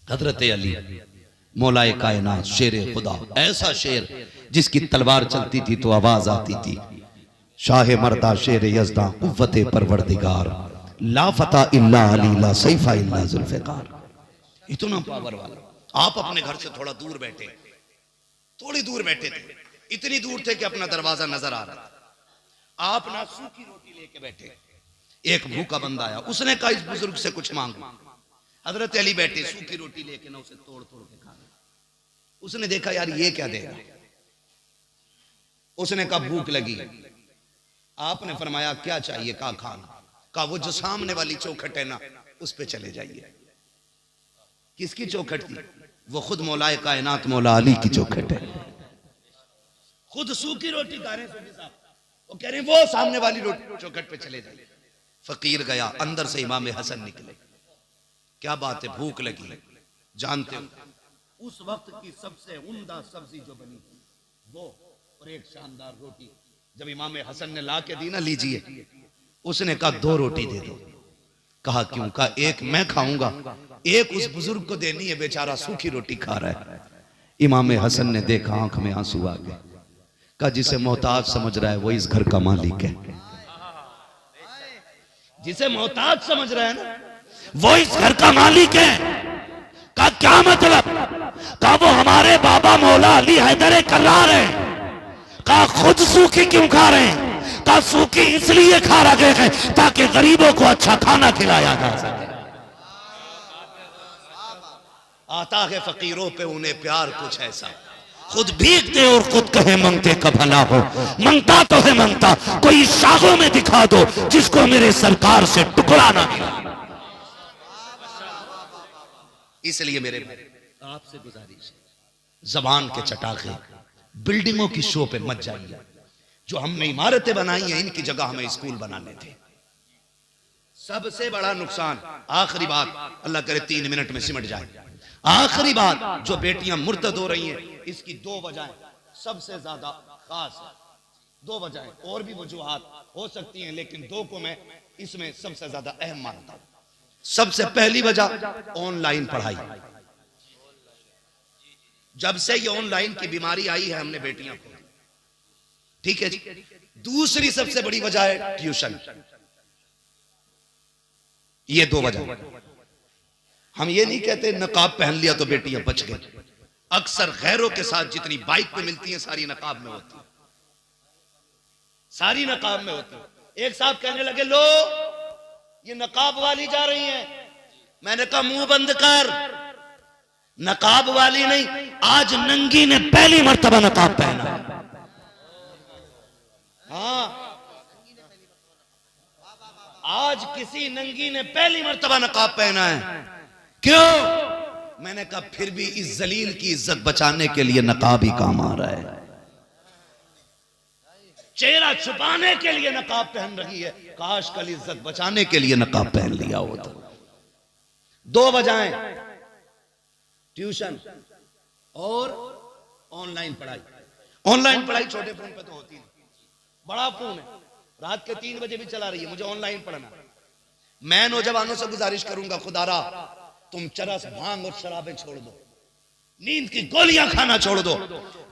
हजरत अली मौलाए कायनात शेर खुदा, ऐसा शेर जिसकी तलवार चलती थी तो आवाज आती थी। शाह मर्दा शेर यज़दा कुव्वते परवरदिगार, ला फता इल्ला अली ला सैफा इल्ला जुल्फ़िकार। इतना पावर वाला। आप अपने घर से थोड़ा दूर बैठे, थोड़ी दूर बैठे थे, इतनी दूर थे कि अपना दरवाजा नजर आ रहा था। आप ना सूखी रोटी लेके बैठे, एक भूखा बंदा आया, उसने कहा इस बुजुर्ग से कुछ मांगो। हजरत अली बैठे सूखी रोटी लेके ना उसे तोड़ तोड़ के खा। उसने देखा यार ये क्या देगा, उसने कहा भूख लगी। आपने फरमाया क्या चाहिए? कहा खाना। कहा वो जो सामने वाली चौखट है ना उस पे चले जाइए। किसकी चौखट थी? वो खुद मौलाए कायनात मौला अली की चौखट है। खुद सूखी रोटी खा रहे हैं साहब, वो कह रहे हैं वो सामने वाली रोटी चौखट पे चले जाइए। फकीर गया, अंदर से इमाम हसन निकले। क्या बात है, भूख लगी। जानते हो उस वक्त की सबसे उम्दा सब्जी जो बनी वो और एक शानदार रोटी जब इमाम हसन ने ला के दी ना, लीजिए। उसने कहा 2 रोटी दे दो। कहा क्यों? कहा एक मैं खाऊंगा, एक उस बुजुर्ग को देनी है, बेचारा सूखी रोटी खा रहा है। इमाम हसन ने देखा, आंख में आंसू आ गए। कहा जिसे मोहताज समझ रहा है वो इस घर का मालिक है। जिसे मोहताज समझ रहा है ना वो इस घर का मालिक है। का क्या मतलब? का वो हमारे बाबा मौला अली हैदर कर्रार है। का खुद सूखी क्यों खा रहे हैं? का सूखी इसलिए खा रहे हैं ताकि गरीबों को अच्छा खाना खिलाया जा सके। आता है फकीरों पे उन्हें प्यार कुछ ऐसा, खुद भीगते और खुद कहे मंगते का भला हो। मंगता तो है मंगता, कोई शाखों में दिखा दो जिसको मेरे सरकार से टुकड़ा ना मिला। इसलिए मेरे आपसे गुजारिश है, जबान के चटाखे बिल्डिंगों की शो पे मत जाइए। जो हमने इमारतें बनाई हैं इनकी जगह हमें स्कूल बनाने थे। सबसे बड़ा नुकसान, आखिरी बात, अल्लाह करे 3 मिनट में सिमट जाए। आखिरी बात, जो बेटियां मुर्तद हो रही हैं इसकी 2 वजहें सबसे ज्यादा खास है। 2 वजहें, और भी वजूहात हो सकती हैं लेकिन 2 को मैं इसमें सबसे ज्यादा अहम मानता हूं। सबसे पहली वजह ऑनलाइन पढ़ाई। जब से ये ऑनलाइन की बीमारी आई है हमने बेटियां को, ठीक है जी। दूसरी सबसे बड़ी वजह है ट्यूशन। ये 2 वजह। हम ये नहीं कहते नकाब पहन लिया तो बेटियां बच गई। अक्सर गैरों के साथ जितनी बाइक पे मिलती हैं सारी नकाब में होती है, सारी नकाब में होती है। एक साहब कहने लगे लो ये नकाब वाली जा रही हैं। मैंने कहा मुंह बंद कर, नकाब वाली नहीं, आज नंगी ने पहली मर्तबा नकाब पहना। हाँ, आज किसी नंगी ने पहली मर्तबा नकाब पहना है। क्यों? मैंने कहा फिर भी इस जलील की इज्जत बचाने के लिए नकाब ही काम आ रहा है। चेहरा छुपाने के लिए नकाब पहन रही है, काश कल इज्जत बचाने के लिए नकाब पहन लिया होता। 2 वजहें, ट्यूशन और ऑनलाइन पढ़ाई। ऑनलाइन पढ़ाई छोटे फोन पे तो होती है, बड़ा फोन है रात के 3 बजे भी चला रही है, मुझे ऑनलाइन पढ़ना। मैं नौजवानों से गुजारिश करूंगा, खुदारा तुम चरस भांग और शराबें छोड़ दो, नींद की गोलियां खाना छोड़ दो।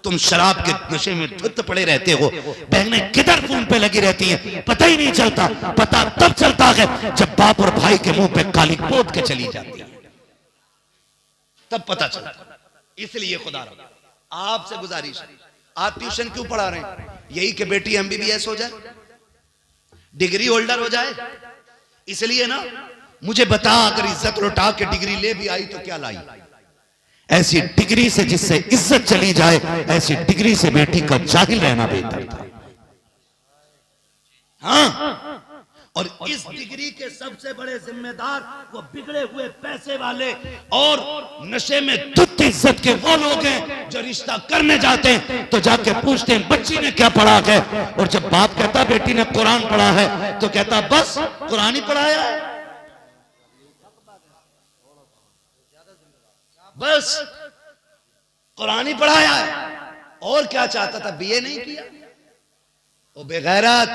तुम शराब के नशे में धुत पड़े रहते हो, बहनें किधर फोन पे लगी रहती हैं पता ही नहीं चलता। पता तब चलता है जब बाप और भाई के मुंह पे काली पोत के चली जाती है, तब पता चलता। इसलिए खुदा आपसे गुजारिश, आप ट्यूशन क्यों पढ़ा रहे हैं? यही कि बेटी MBBS हो जाए, डिग्री होल्डर हो जाए, इसलिए ना। मुझे बता, अगर इज्जत लुटा के डिग्री ले भी आई तो क्या लाई? ऐसी डिग्री से जिससे इज्जत चली जाए, ऐसी डिग्री से बेटी का जाहिल रहना बेहतर था। हाँ, और इस डिग्री के सबसे बड़े जिम्मेदार वो बिगड़े हुए पैसे वाले और नशे में धुत इज्जत के वो लोग हैं जो रिश्ता करने जाते हैं तो जाके पूछते हैं बच्ची ने क्या पढ़ा है, और जब बाप कहता बेटी ने कुरान पढ़ा है तो कहता बस कुरान ही पढ़ाया है, बस कुरान ही पढ़ाया है, और क्या चाहता था? BA नहीं किया। वो बेगैरत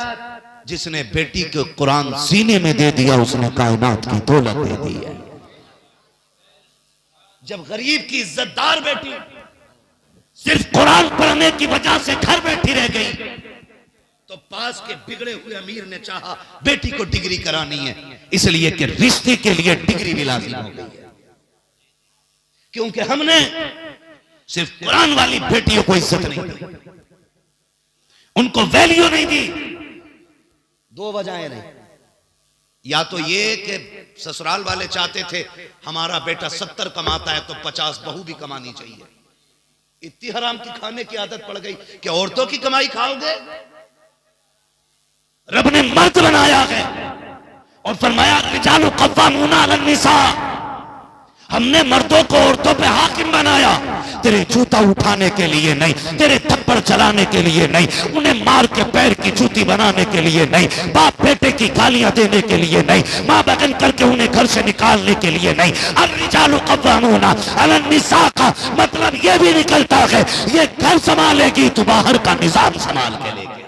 जिसने बेटी को कुरान सीने में दे दिया उसने कायनात की दौलत दे दी है। जब गरीब की इज्जतदार बेटी सिर्फ कुरान पढ़ने की वजह से घर बैठी रह गई, तो पास के बिगड़े हुए अमीर ने चाहा बेटी को डिग्री करानी है, इसलिए कि रिश्ते के लिए डिग्री भी लाजिम हो गई है। क्योंकि हमने सिर्फ कुरान वाली बेटियों को इज्जत नहीं दी, उनको वैल्यू नहीं दी। दो वजहें रही, या तो ये कि ससुराल वाले चाहते थे हमारा बेटा 70 कमाता है तो 50 बहू भी कमानी चाहिए। इतनी हराम की खाने की आदत पड़ गई कि औरतों की कमाई खाओगे। रब ने मर्द बनाया है और फरमाया रिजालु कव्वामूना अलन निसा, हमने मर्दों को औरतों पे हाकिम बनाया। तेरे जूता उठाने के लिए नहीं, तेरे थप्पड़ चलाने के लिए नहीं, उन्हें मार के पैर की जूती बनाने के लिए नहीं, बाप बेटे की गालियां देने के लिए नहीं, मां बगन करके उन्हें घर से निकालने के लिए नहीं। अब रिजालु कव्वामूना अलन निसा का मतलब यह भी निकलता है ये घर संभालेगी तो बाहर का निजाम संभाल के लेगी।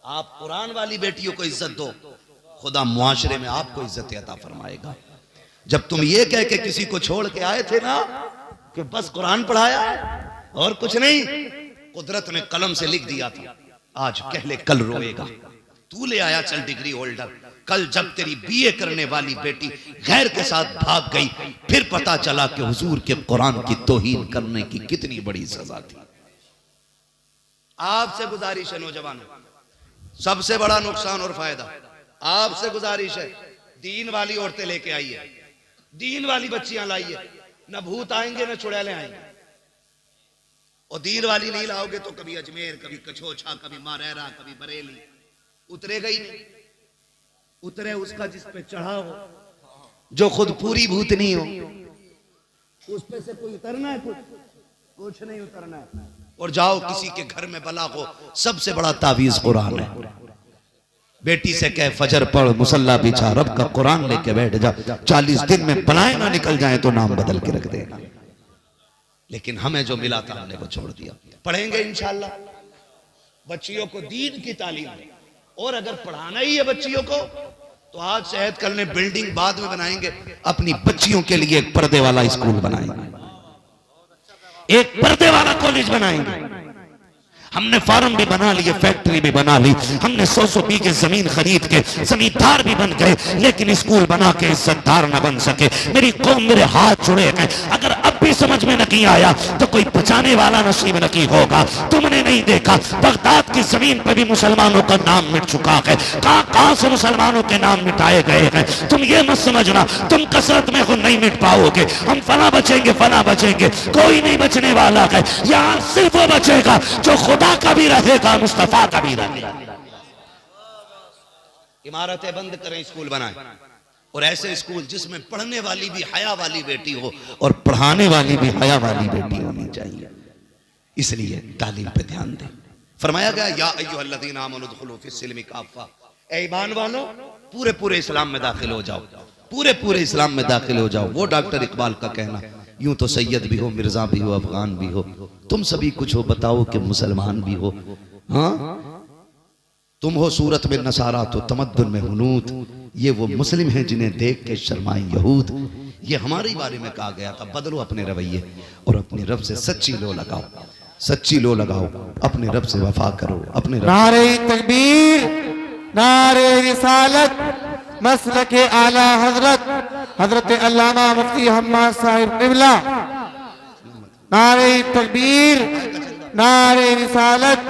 आप कुरान वाली बेटियों को इज्जत दो, खुदा मुआशरे में आपको इज्जत अता फरमाएगा। जब तुम ये कह के किसी को छोड़ के आए थे ना कि बस कुरान पढ़ाया और कुछ नहीं, कुदरत ने कलम से लिख दिया था आज कह ले कल रोएगा। तू ले आया चल डिग्री होल्डर, कल जब तेरी बीए करने वाली बेटी गैर के साथ भाग गई फिर पता चला कि हुजूर के कुरान की तौहीन करने की कितनी बड़ी सजा थी। आपसे गुजारिश है नौजवानों, सबसे बड़ा नुकसान और फायदा आपसे गुजारिश है, दीन वाली औरतें लेके आइए, दीन वाली बच्चियां लाइए, न भूत आएंगे न चुड़ैलें आएंगे। और दीन वाली नहीं लाओगे तो कभी अजमेर, कभी कछोछा, कभी मारेरा, कभी बरेली, उतरेगा ही नहीं। उतरे उसका जिस पे चढ़ा हो, जो खुद पूरी भूतनी हो, उस पे से कोई उतरना है? कुछ नहीं उतरना है। और जाओ किसी के घर में बला हो, सबसे बड़ा तावीज कुरान है। बेटी से कह फजर पढ़, मुसल्ला बिछा, रब का कुरान लेके बैठ जा, 40 दिन में बलाएं ना निकल जाए तो नाम बदल के रख देगा। लेकिन हमें जो मिला था हमने वो छोड़ दिया। पढ़ेंगे इंशाल्लाह बच्चियों को दीन की तालीम, और अगर पढ़ाना ही है बच्चियों को तो आज सेहत करने बिल्डिंग बाद में बनाएंगे, अपनी बच्चियों के लिए एक पर्दे वाला स्कूल बनाएंगे, एक पर्दे वाला कॉलेज बनाएंगे। हमने फार्म भी बना लिए, फैक्ट्री भी बना ली, हमने 100 बीघे जमीन खरीद के जमींदार भी बन गए, लेकिन स्कूल बना के इज्जतदार न बन सके। मेरी कौम मेरे हाथ जुड़े हैं। अगर अब भी समझ में नहीं आया तो कोई बचाने वाला नसीब नहीं होगा। तुमने नहीं देखा बगदाद की जमीन पर भी मुसलमानों का नाम मिट चुका है, कहां कहां से मुसलमानों के नाम मिटाए गए हैं। तुम ये मत समझना तुम कसरत में खुद नहीं मिट पाओगे, हम फला बचेंगे फला बचेंगे, कोई नहीं बचने वाला है। यहाँ सिर्फ वो बचेगा जो खुदा का भी रहेगा, मुस्तफा का भी रहेगा। इमारतें बंद करें, स्कूल बनाएं, और ऐसे स्कूल जिसमें पढ़ने वाली भी हया वाली बेटी हो और पढ़ाने वाली भी हया वाली बेटी होनी चाहिए। इसलिए तालीम पे ध्यान दें। फरमाया गया या अय्युहल्लज़ीना आमनू उदखुलू फिस्सिल्मि काफ़ा, ए ईमान वालों पूरे पूरे इस्लाम में दाखिल हो जाओ, पूरे पूरे इस्लाम में दाखिल हो जाओ। वो डॉक्टर इकबाल का कहना, यूं तो सैयद भी हो, मिर्जा भी हो, अफगान भी हो, तुम सभी कुछ हो, बताओ कि मुसलमान भी हो। हाँ, तुम हो सूरत में नसारा तो तमद्दुन में हुनूत, ये वो मुस्लिम हैं जिन्हें देख के शर्माए यहूद। ये हमारे बारे में कहा गया था। बदलो अपने रवैये और अपने रब से सच्ची लो लगाओ, सच्ची लो लगाओ, अपने रब से वफा करो। अपने नारे तकबीर, नारे रिसालत, मसलक आला हजरत हजरत अल्लामा मुफ्ती हम्माद साहिब क़िबला। नारे तकबीर, नारे रिसालत,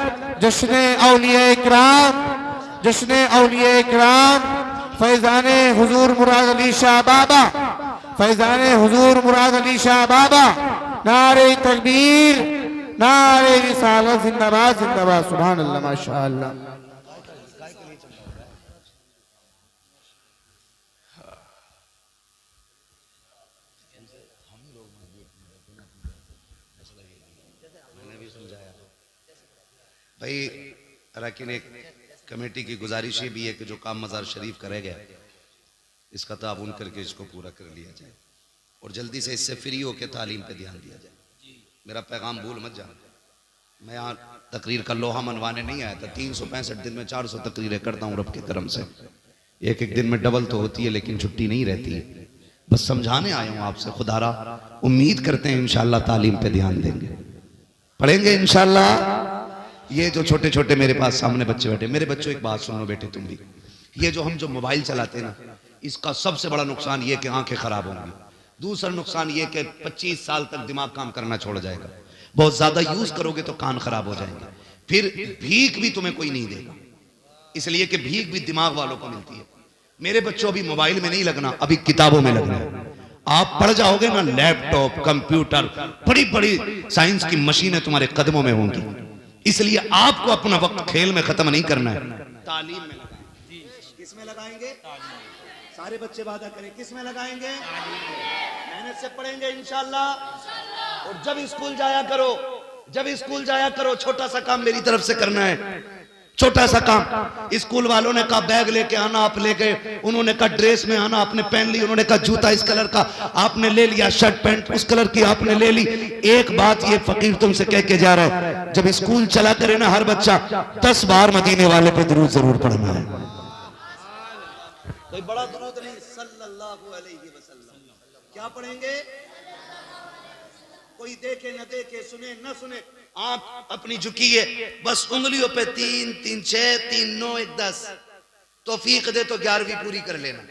जश्न औलिया इकराम, जश्न औलिया इकराम, फैजाने हुजूर मुराद अली शाह बाबा, फैजाने हुजूर मुराद अली शाह बाबा। नारे तकबीर, नारे रिसालत, जिंदाबाद जिंदाबाद, सुभान अल्लाह, माशाअल्लाह। भाई अरकान कमेटी की गुजारिश ये भी है कि जो काम मज़ार शरीफ करे गया इसका ताउन करके इसको पूरा कर लिया जाए और जल्दी से इससे फ्री होकर तालीम पे ध्यान दिया जाए। मेरा पैगाम भूल मत जाना, मैं यहाँ तकरीर का लोहा मनवाने नहीं आया था। 365 दिन में 400 तकरीरें करता हूँ रब के करम से। एक एक दिन में डबल तो होती है लेकिन छुट्टी नहीं रहती है। बस समझाने आया हूं आपसे। खुदारा उम्मीद करते हैं इंशाअल्लाह तालीम पे ध्यान देंगे, पढ़ेंगे इंशाअल्लाह। ये जो छोटे छोटे मेरे पास सामने बच्चे बैठे, मेरे बच्चों एक बात सुनो बेटे तुम भी, ये जो मोबाइल चलाते हैं ना, इसका सबसे बड़ा नुकसान ये कि आंखें खराब होंगी। दूसरा नुकसान ये कि 25 साल तक दिमाग काम करना छोड़ जाएगा। बहुत ज्यादा यूज करोगे तो कान खराब हो जाएंगे। फिर भीख भी तुम्हें कोई नहीं देगा, इसलिए कि भीख भी दिमाग वालों को मिलती है। मेरे बच्चों अभी मोबाइल में नहीं लगना, अभी किताबों में लगना है। आप पढ़ जाओगे ना, लैपटॉप, कंप्यूटर, बड़ी बड़ी साइंस की मशीनें तुम्हारे कदमों में होंगी। इसलिए आपको अपना वक्त खेल में खत्म नहीं करना है, तालीम में लगाएंगे। किसमें लगाएंगे? सारे बच्चे वादा करें, किसमें लगाएंगे? मेहनत से पढ़ेंगे इंशाअल्लाह। और जब स्कूल जाया करो, छोटा सा काम मेरी तरफ से करना है, छोटा सा काम। स्कूल वालों ने कहा बैग लेके आना, आप लेके, उन्होंने कहा ड्रेस में आना, आपने पहन ली। उन्होंने कहा जूता इस कलर का, आपने ले लिया। शर्ट पैंट उस कलर की, आपने ले ली। एक बात ये फकीर तुमसे कह के जा रहा है, जब स्कूल चला करे ना हर बच्चा 10 बार मदीने वाले पे दुरूद जरूर पढ़ना है। कोई बड़ा दुरूद नहीं, सल्लल्लाहु अलैहि वसल्लम। क्या पढ़ेंगे? कोई देखे न देखे, सुने न सुने, आप अपनी झुकिए, बस उंगलियों पे 3 3 6 3 9 1 10। तौफीक दे तो 11वीं पूरी कर लेना।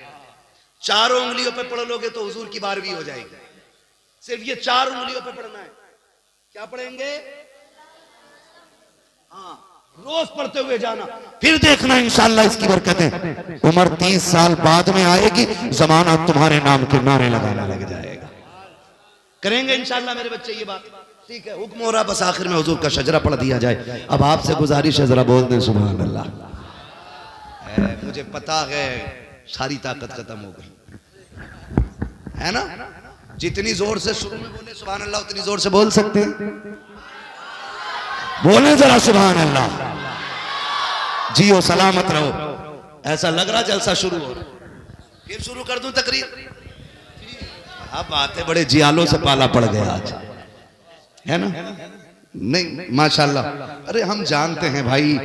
चारों उंगलियों पे पढ़ लोगे तो हुजूर की 12वीं हो जाएगी। सिर्फ ये 4 उंगलियों पे पढ़ना है। क्या पढ़ेंगे? हाँ, रोज पढ़ते हुए जाना, फिर देखना इंशाअल्लाह इसकी बरकतें। उम्र 30 साल बाद में आएगी, जमाना तुम्हारे नाम के नारे लगाने लग जाएगा। करेंगे इंशाअल्लाह मेरे बच्चे ये बात, ठीक है? हुक्म हो रहा, बस आखिर में हुजूर का शजरा पढ़ दिया जाए। अब आपसे गुजारिश है, जरा बोल दें सुभान अल्लाह। मुझे पता है सारी ताकत खत्म हो गई है ना। जितनी जोर से शुरू में बोले सुभान अल्लाह, उतनी जोर से बोल सकते हैं? बोले जरा सुभान अल्लाह। जियो सलामत रहो। ऐसा लग रहा जलसा शुरू हो, फिर शुरू कर दूं तकरीर? अब बातें बड़े जियालों से पाला पड़ गया आज, है ना? नहीं माशाल्लाह। अरे हम जानते हैं भाई,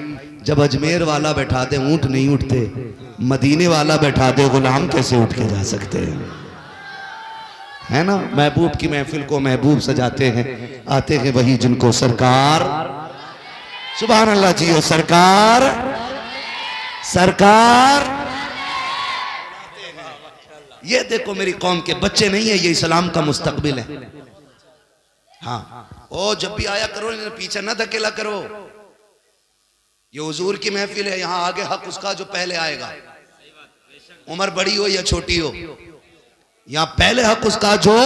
जब अजमेर वाला बैठा दे ऊंट नहीं उठते, मदीने वाला बैठा दे गुलाम कैसे उठ के जा सकते हैं, है ना? महबूब की महफिल को महबूब सजाते हैं, आते हैं वही जिनको सरकार, सुभान अल्लाह, जियो सरकार, सरकार। ये देखो मेरी कौम के बच्चे नहीं है, ये इस्लाम का मुस्तकबिल है। हाँ, ओ जब भी आया करो पीछे ना धकेला करो। ये हुजूर की महफिल है, यहाँ आगे हक उसका जो पहले आएगा, उम्र बड़ी हो या छोटी हो, यहाँ पहले हक उसका जो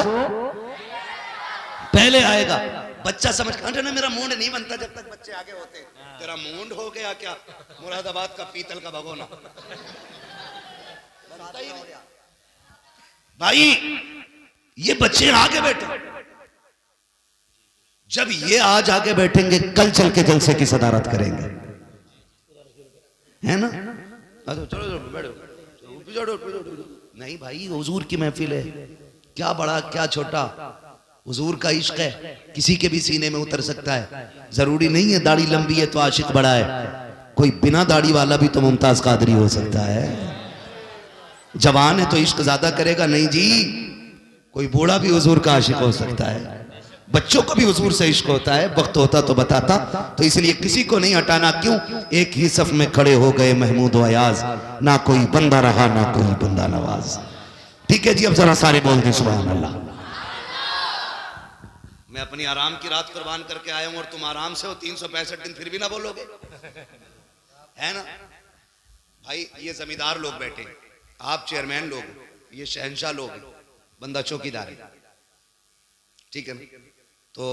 पहले आएगा। बच्चा समझ कर ना, मेरा मूड नहीं बनता जब तक बच्चे आगे होते। तेरा मूड हो गया क्या? मुरादाबाद का पीतल का भगोना भाई। ये बच्चे आगे बैठे, जब ये आज आगे बैठेंगे, कल चल के जलसे की सदारत करेंगे, है ना? चलो बैठो। नहीं भाई, हुजूर की महफिल है, क्या बड़ा क्या छोटा, हुजूर का इश्क है, किसी के भी सीने में उतर सकता है। जरूरी नहीं है दाढ़ी लंबी है तो आशिक बड़ा है, कोई बिना दाढ़ी वाला भी तो मुमताज कादरी हो सकता है। जवान है तो इश्क ज्यादा करेगा नहीं जी, कोई बूढ़ा भी हुजूर का आशिक हो सकता है। बच्चों को भी हुजूर से इश्क होता है, वक्त होता तो बताता। तो इसलिए किसी को नहीं हटाना। क्यों? एक ही सफ में खड़े हो गए महमूद व अयाज, ना कोई बंदा रहा ना कोई बंदा नवाज। ठीक है जी, अब जरा सारे बोल दें सुभान अल्लाह। मैं अपनी आराम की रात कुर्बान करके आया हूं और तुम आराम से हो 365 दिन, फिर भी ना बोलोगे, है ना? भाई ये जमींदार लोग बैठे, आप चेयरमैन लोग, ये शहंशाह लोग, बंदा चौकीदार है, ठीक है ना? तो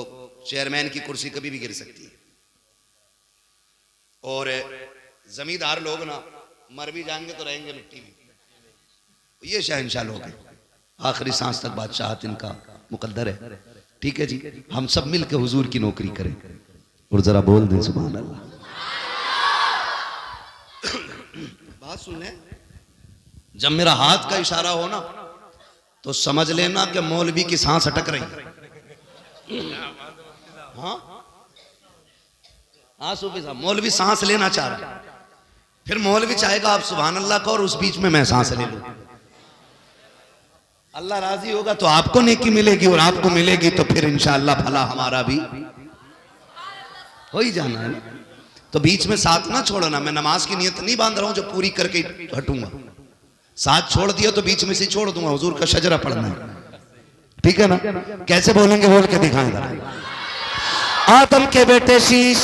चेयरमैन की कुर्सी कभी भी गिर सकती है। और जमींदार लोग ना मर भी जाएंगे तो रहेंगे मिट्टी में। ये शहंशाह लोग हैं, आखिरी सांस तक बादशाहत इनका मुकद्दर है। ठीक है जी, हम सब मिलकर हुजूर की नौकरी करें और जरा बोल दें सुभान अल्लाह। बात सुन ले, जब मेरा हाथ का इशारा हो ना तो समझ लेना कि मौलवी की सांस अटक रही है। हाँ हाँ सूफी साहब, मौलवी सांस लेना चाह रहा है, फिर मौलवी चाहेगा आप सुभान अल्लाह का और उस बीच में मैं सांस ले लूं। अल्लाह राजी होगा तो आपको नेकी मिलेगी, और आपको मिलेगी तो फिर इंशाअल्लाह भला हमारा भी हो ही जाना है ना। तो बीच में साथ ना छोड़ना। मैं नमाज की नियत नहीं बांध रहा हूं जो पूरी करके हटूंगा। साथ छोड़ दिया तो बीच में से छोड़ दूंगा। हुजूर का शजरा पढ़ना है, ठीक है ना? कैसे बोलेंगे बोल के दिखाएंगे। आदम के बेटे शीश।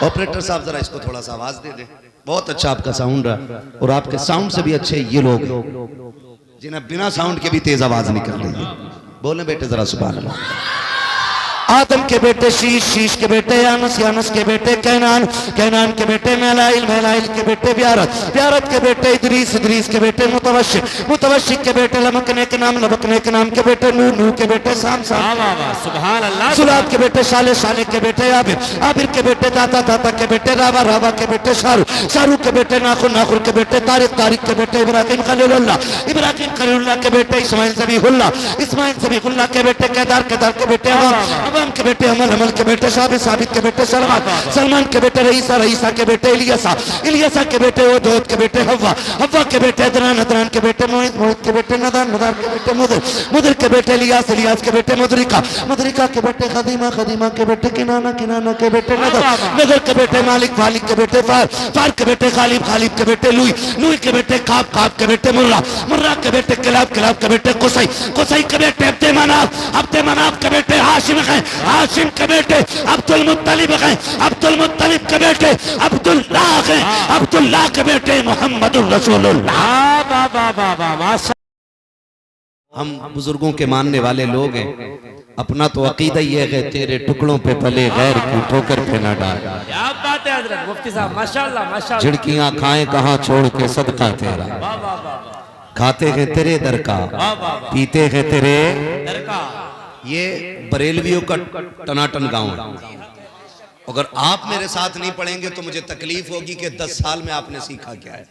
ऑपरेटर साहब जरा इसको थोड़ा सा आवाज दे दे। बहुत अच्छा आपका साउंड रहा, और आपके साउंड से भी अच्छे ये लोग जिन्हें बिना साउंड के भी तेज आवाज निकल रही है। बोले बेटे जरा सुभान अल्लाह। आदम के बेटे शीश, शीश के बेटे यानस, यानस के बेटे कैनान, कैनान के बेटे महलाइल, महलाइल के बेटे ब्यारत, ब्यारत के बेटे इदरीस, इदरीस के बेटे मुतवशिक, मुतवशिक के बेटे लमकने के नाम, लमकने के नाम के बेटे नूह, नूह के बेटे साम, साम सुभान अल्लाह। सुलाब के बेटे शाले, शाले के बेटे आबिर, आबिर के बेटे दाता, दाता के बेटे रावा, रावा के बेटे शारू, शारू के बेटे नाखुर, नाखुर के बेटे तारिक, तारिक के बेटे इब्राहिम खलीलुल्लाह, इब्राहिम खलीलुल्लाह के बेटे इस्माइल ज़बीहुल्लाह, इस्माइल ज़बीहुल्लाह के बेटे केदार, केदार के बेटे अवाम के बेटे अमल, अमल के बेटे साबित, साबित के बेटे सलमान, सलमान के बेटे रईसा, रईसा के बेटे इलियासा, इलियासा के बेटे ओदोद के बेटे हव्वा, हव्वा के बेटे अदनान, अदनान के बेटे मोहित, मोहित के बेटे नदान, नदान के बेटे मुदर, मुदर के बेटे इलियास, इलियास के बेटे मुदरिका, मुदरिका के बेटे खदीमा, खदीमा के बेटे किनाना, किनाना के बेटे नदर, नदर के बेटे मालिक, मालिक के बेटे फार, फार के बेटे खालिब, खालिब के बेटे लुई, लुई के बेटे काब, काब के बेटे मुर्रा, मुर्रा के बेटे किलाब, किलाब के बेटे कुसई, कुसई के बेटे अब्दे मनाफ, अब्दे मनाफ के बेटे हाशिम है, हाशिम के बेटे अब्दुल मुत्तलिब हैं, अब्दुल मुत्तलिब के बेटे अब्दुल्लाह हैं, अब्दुल्लाह के बेटे मोहम्मदुर रसूलुल्लाह। हम बुजुर्गों के मानने वाले लोग हैं। अपना तो अकीदा ये है तेरे टुकड़ों पे पले गैर की ठोकर पे न डाल। क्या बात है हजरत मुफ्ती साहब, माशाल्लाह माशाल्लाह। झिड़कियां खाएं कहाँ छोड़ के सदका तेरा, खाते हैं तेरे दर का, पीते हैं तेरे दर का। ये बरेलवियों का टनाटन गांव है। अगर आप मेरे साथ नहीं पढ़ेंगे तो मुझे तकलीफ होगी कि 10 साल में आपने सीखा क्या है।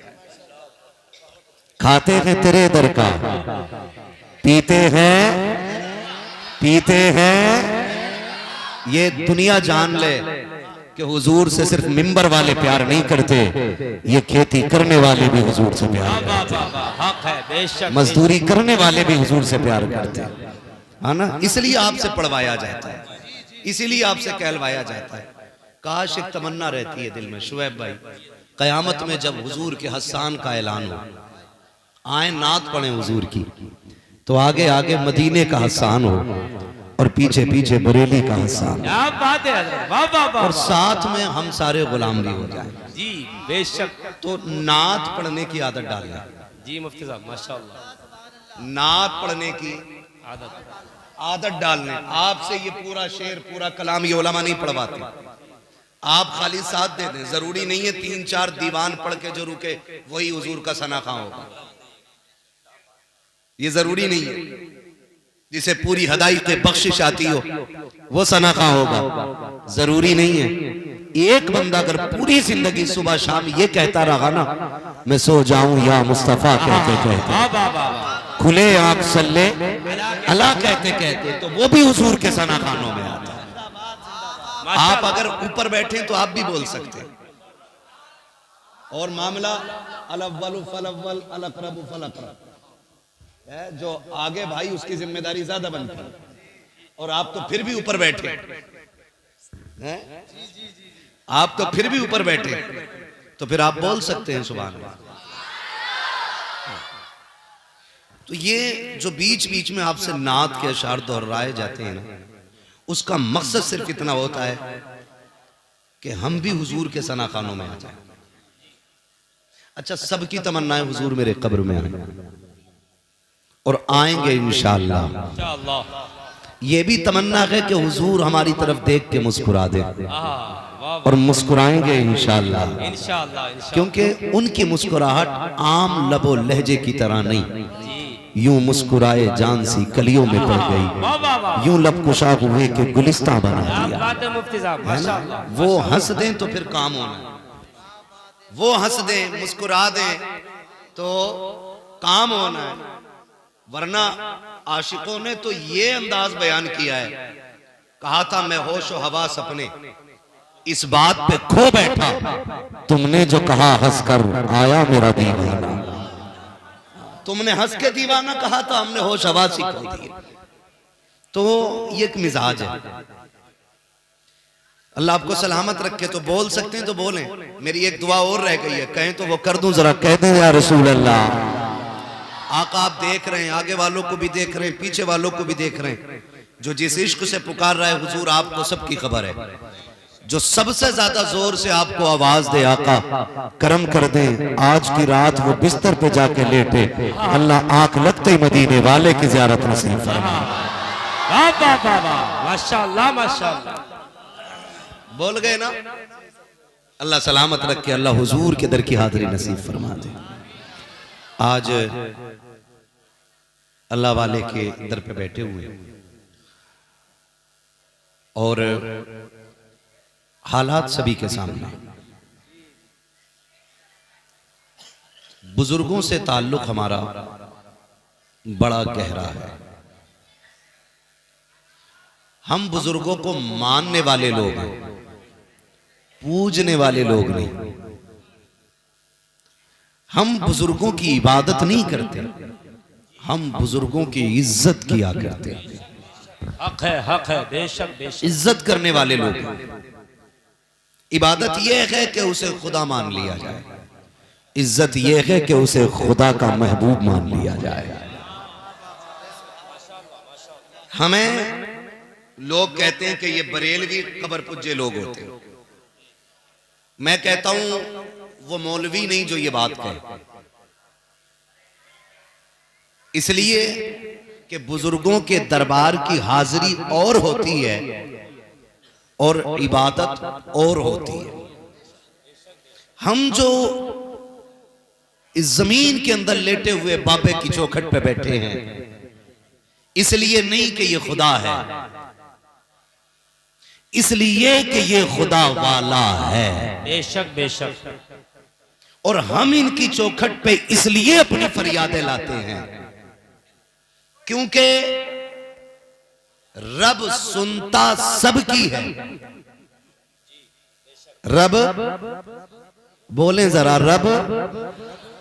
खाते हैं तेरे दर का, पीते हैं। ये दुनिया जान ले कि हुजूर से सिर्फ मिंबर वाले प्यार नहीं करते, ये खेती करने वाले भी हुजूर से प्यार करते, हक है बेशक। मजदूरी करने वाले भी हुजूर से प्यार करते हैं, है ना? इसलिए आपसे पढ़वाया जाता है, इसीलिए आपसे कहलवाया जाता है। काश एक तमन्ना रहती है दिल में शुएब भाई, कयामत में जब हुजूर के हस्सान का ऐलान हो, आए नात पढ़े हुजूर की, तो आगे आगे मदीने का हस्सान हो और पीछे पीछे बरेली का हस्सान। क्या बात है हजरत, वाह वाह वाह। और साथ में हम सारे गुलाम भी हो जाए। जी बेशक। तो नात पढ़ने की आदत डालना। जी मुफ्ती साहब माशाल्लाह। नात पढ़ने की आदत डालने। आपसे ये पूरा शेर पूरा कलाम ये उलमा नहीं पढ़वाते, आप खाली साथ दे दें। जरूरी नहीं है 3-4 दीवान पढ़ के जो रुके वही हुजूर का सनाखा होगा, ये जरूरी नहीं है। जिसे पूरी हदायत बख्शिश आती हो वो सनाखा होगा, जरूरी नहीं है। एक बंदा अगर पूरी जिंदगी सुबह शाम ये कहता रहा ना, मैं सो जाऊं या मुस्तफा कहते कहते, खुले आंख सल्ले अल्लाह कहते कहते, तो वो भी हुजूर के सना खानों में आता है। आप अगर ऊपर बैठे तो आप भी बोल सकते हैं। और मामला अलअव्वलु फलअव्वल अलअक़रबु फलअक़रब है, जो आगे भाई उसकी जिम्मेदारी ज्यादा बनती है, और आप तो फिर भी ऊपर बैठे हैं, आप तो फिर भी ऊपर बैठे, तो फिर आप बोल सकते हैं सुभान अल्लाह। तो ये जो बीच बीच में आपसे नात के अशार दोहराए जाते हैं ना, उसका मकसद सिर्फ इतना होता है कि हम भी हुजूर के सना खानों में आ जाएं। अच्छा, सबकी तमन्नाएं हुजूर मेरे कब्र में आए और आएंगे इंशाअल्लाह। ये भी तमन्ना है कि हुजूर हमारी तरफ देख के मुस्कुरा दे और मुस्कुराएंगे इंशाअल्लाह, क्योंकि उनकी मुस्कुराहट आम लबो लहजे की तरह नहीं, यूं मुस्कुराए जान सी कलियों में पड़ गई, यूं लब कुशा हुए के गुलिस्तां बना दिया, है ना? वो हंस दें तो फिर काम होना, वो हंस दें मुस्कुरा दें तो काम होना है। वरना आशिकों ने तो ये अंदाज बयान किया है, कहा था मैं होश और हवास अपने इस बात पे खो बैठा, तुमने जो कहा हंस कर आया मेरा दीवाना। तुमने हंस के दीवाना कहा तो हमने होश हवासी खो दिए। तो ये एक मिजाज है। अल्लाह आपको सलामत रखे। तो बोल सकते हैं तो बोलें। मेरी एक दुआ और रह गई है, कहें तो वो कर दूं, जरा कह दें या रसूल अल्लाह। आका आप देख रहे हैं, आगे वालों को भी देख रहे हैं, पीछे वालों को भी देख रहे हैं। जो जिस इश्क से पुकार रहा है हुजूर, आपको सबकी खबर है। जो सबसे ज्यादा जोर से आपको आवाज दे, आका करम कर दें, आज की रात वो बिस्तर पे जाके लेटे, अल्लाह आंख लगते ही मदीने वाले की ज़ियारत नसीब फरमाए। वाह वाह वाह वाह, माशाअल्लाह माशाअल्लाह। बोल गए ना। अल्लाह सलामत रखे, अल्लाह हुजूर के दर की हाजिरी नसीब फरमा दे। आज अल्लाह वाले के दर पे बैठे हुए और हालात सभी के सामने। बुजुर्गों से ताल्लुक हमारा बड़ा गहरा है। हम बुजुर्गों को मानने वाले लोग हैं, पूजने वाले लोग नहीं। हम बुजुर्गों की इबादत नहीं करते, हम बुजुर्गों की इज्जत किया करते हैं। हक है, बेशक बेशक। इज्जत करने वाले लोग हैं। इबादत यह है कि उसे खुदा मान लिया जाए, इज्जत यह है कि उसे खुदा का महबूब मान लिया जाए। हमें लोग कहते हैं कि ये बरेलवी कब्र पुज्जे लोग होते हैं। मैं कहता हूं वो मौलवी नहीं जो ये बात कहे, इसलिए कि बुजुर्गों के दरबार की हाजिरी और होती है और इबादत और होती है। हम जो इस जमीन के अंदर लेटे हुए बाबे की चौखट पे बैठे हैं, इसलिए नहीं कि ये खुदा है, इसलिए कि ये खुदा वाला है। बेशक बेशक। और हम इनकी चौखट पे इसलिए अपनी फरियादें लाते हैं क्योंकि रब सुनता सबकी है। रब बोले जरा, रब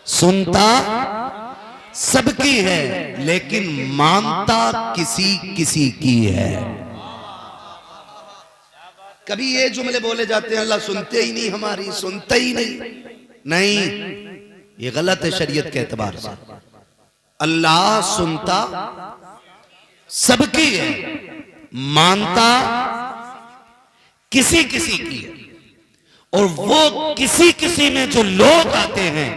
सुनता सबकी है लेकिन मानता किसी किसी की है। कभी ये जुमले बोले जाते हैं, अल्लाह सुनते ही नहीं, हमारी सुनते ही नहीं, ये गलत है शरीयत के एतबार से। अल्लाह सुनता सबकी है, मानता किसी किसी की है। और वो किसी किसी में जो लोग आते हैं,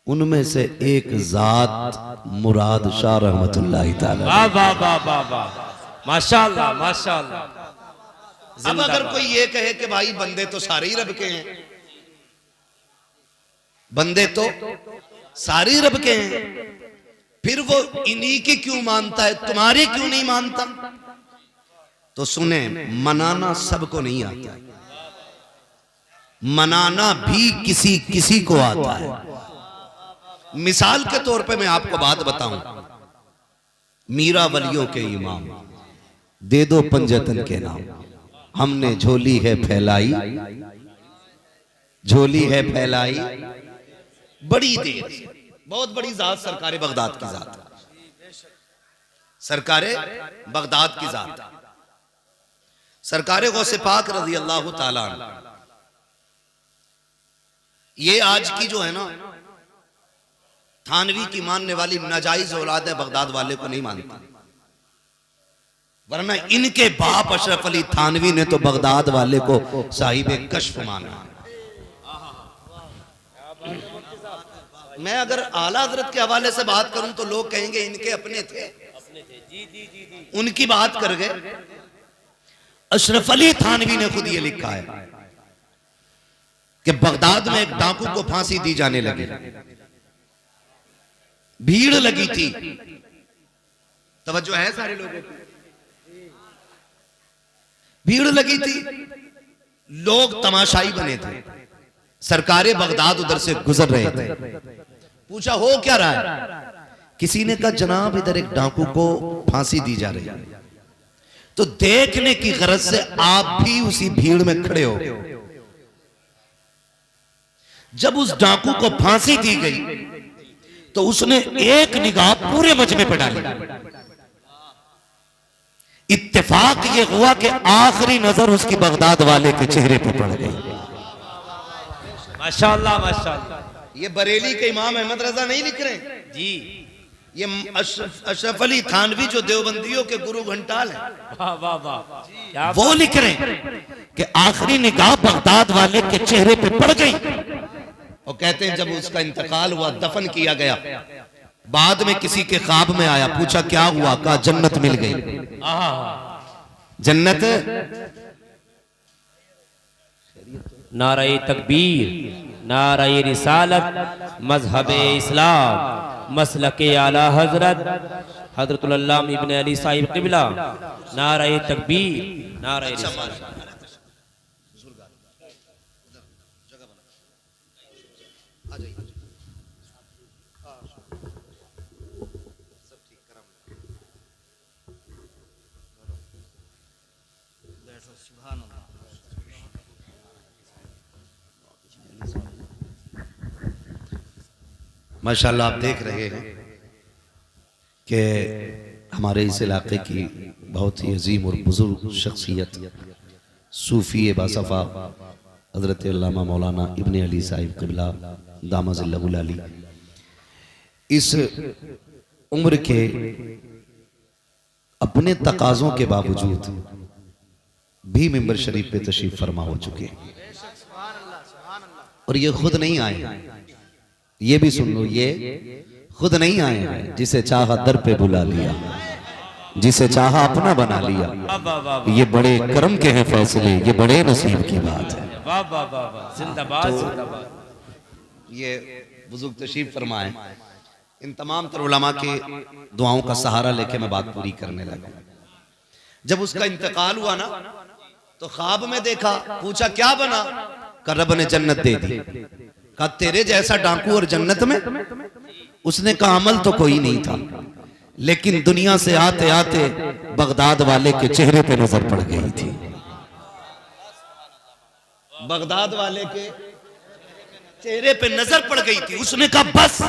उनमें से एक जात मुराद शाह रहमतुल्लाह ताला। वाह वाह वाह वाह वाह, माशाअल्लाह माशाअल्लाह। अब अगर कोई ये कहे कि भाई बंदे तो सारे ही रब के हैं, बंदे तो सारे रब के हैं, फिर वो इन्हीं की क्यों मानता है, तुम्हारी क्यों नहीं मानता? तो सुने, मनाना सबको नहीं आता, मनाना भी किसी किसी को आता है। मिसाल के तौर पे मैं आपको बात बताऊं, मीरा वलियों के इमाम, दे दो पंजतन के नाम, हमने झोली है फैलाई, झोली है फैलाई बड़ी देर, बहुत बड़ी जात सरकारे बगदाद की जात, सरकारे बगदाद की जात, सरकारे गौसे पाक रज़ी अल्लाह ताला अन्हु। ये आज की जो है ना थानवी की मानने वाली नाजायज औलाद है, बगदाद वाले को नहीं मानता, वरना इनके बाप अशरफ अली थानवी ने तो बगदाद वाले को साहिब कश्फ माना। मैं अगर आला हजरत के हवाले से बात करूं तो लोग कहेंगे इनके अपने थे, उनकी बात कर गए। अशरफ अली थानवी ने खुद ये लिखा है कि बगदाद में एक डाकू को फांसी दी जाने लगी, भीड़ लगी थी, तवज्जो है सारे लोगों की, भीड़ लगी थी, लोग तमाशाई बने थे, सरकारे बगदाद उधर से गुजर रहे थे। पूछा हो क्या रहा है? किसी ने कहा जनाब इधर एक डाकू को फांसी दी जा रही है। तो देखने की गरज से आप भी उसी भीड़ में खड़े हो। जब उस डाकू को फांसी दी गई तो उसने एक निगाह पूरे मजमे पे डाली। इत्तेफाक ये हुआ कि आखिरी नजर उसकी बगदाद वाले के चेहरे पे पड़ गई। माशाल्लाह माशाल्लाह। ये बरेली के इमाम अहमद रजा नहीं लिख रहे जी, ये अशरफ अली थानवी जो देवबंदियों के गुरु घंटाल हैं, वाह वाह वाह, क्या वो लिख रहे हैं कि आखिरी निगाह बगदाद वाले के चेहरे पे पड़ गई। और कहते हैं जब उसका इंतकाल हुआ, दफन किया गया, बाद में किसी के ख्वाब में आया, पूछा क्या हुआ, कहा जन्नत मिल गई। जन्नत। नारे तकबीर, नारे रिसालत, मजहब इस्लाम, मसलक आला हजरत हजरतुल अल्लामा इब्न अली साहिब क़िबला, नारे तकबीर, नारे रिसालत। माशाल्लाह आप देख रहे हैं कि हमारे इस इलाके की बहुत ही अजीम और बुजुर्ग शख्सियत सूफी बासफ़ा हज़रत अल्लामा मौलाना इब्न अली साहिब क़िबला दामज़िल्लहुल अली इस उम्र के अपने तकाज़ों के बावजूद भी मिंबर शरीफ पे तशरीफ फरमा हो चुके हैं। और ये खुद नहीं आए, ये भी सुन लो, ये खुद नहीं आए हैं, जिसे चाहा दर पे बुला लिया, जिसे चाहा अपना बना लिया। ये बड़े करम के हैं फैसले, ये बड़े नसीब की बात है। वाह वाह वाह वाह, जिंदाबाद जिंदाबाद। ये बुजुर्ग तशरीफ फरमाए, इन तमाम तर उलमा के दुआओं का सहारा लेके मैं बात पूरी करने लगा। जब उसका इंतकाल हुआ ना, तो ख्वाब में देखा, पूछा क्या बना, का रब ने जन्नत दे दी। कहा तेरे जैसा डाकू और जन्नत में? उसने कहा अमल तो कोई नहीं था, लेकिन दुनिया से आते आते बगदाद वाले के चेहरे पे नजर पड़ गई थी। बगदाद वाले के चेहरे पे नजर पड़ गई थी। उसने कहा बस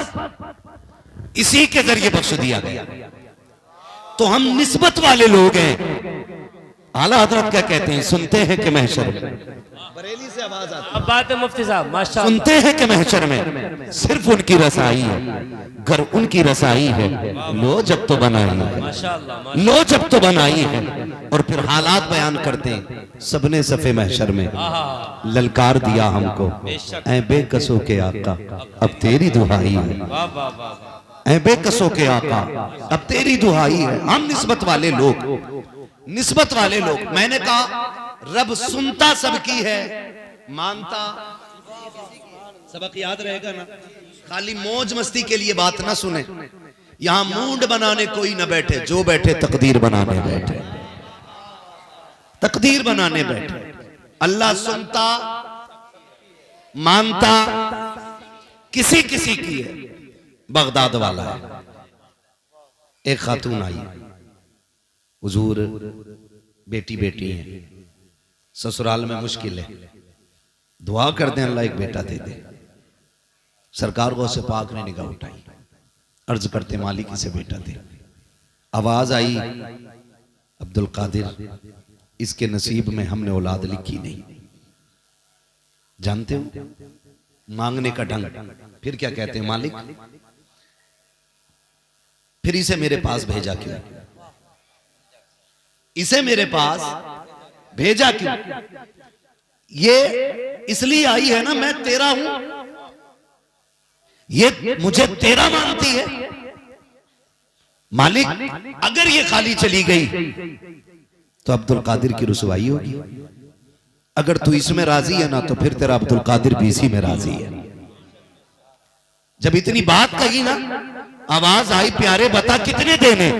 इसी के जरिए बख्श दिया गया। तो हम निस्बत वाले लोग हैं। आला हजरत क्या कहते हैं, सुनते हैं कि महशर में, बरेली से आवाज आती है, अब बात है मुफ्ती साहब माशाल्लाह, सुनते हैं कि महशर में सिर्फ उनकी रसाई है, घर उनकी रसाई है। लो जब तो बनाई है, माशाल्लाह लो जब तो बनाई है। और फिर हालात बयान करते हैं, सबने सफे महशर में ललकार दिया हमको, ऐ बेकसों के आका अब तेरी दुहाई है, वाह वाह वाह, ऐ बेकसों के आका अब तेरी दुहाई है। हम निस्बत वाले लोग, निस्बत वाले लोग। मैंने कहा रब सुनता सबकी है, मानता सबक याद रहेगा ना। खाली मौज मस्ती के लिए बात ना सुने, यहां मूड बनाने कोई ना बैठे, जो बैठे तकदीर बनाने बैठे, तकदीर बनाने बैठे। अल्लाह सुनता मानता किसी किसी की है। बगदाद वाला है, एक खातून आई, हुजूर बेटी बेटी है, ससुराल में मुश्किल है, दुआ कर दें अल्लाह एक बेटा दे दे। सरकार गौसे पाक ने निगाह उठाई, अर्ज करते मालिक इसे बेटा दे। आवाज आई, अब्दुल कादिर इसके नसीब में हमने औलाद लिखी नहीं। जानते हो मांगने का ढंग। फिर क्या कहते हैं, मालिक फिर इसे मेरे पास भेजा क्यों, इसे मेरे पास भेजा क्यों? ये इसलिए आई है ना, मैं तेरा हूं, ये मुझे तेरा मानती है। मालिक अगर ये खाली चली गई तो अब्दुल कादिर की रुसवाई होगी। अगर तू इसमें राजी है ना, तो फिर तेरा अब्दुल कादिर भी इसी में राजी है। जब इतनी बात कही ना, आवाज आई, प्यारे बता कितने देने?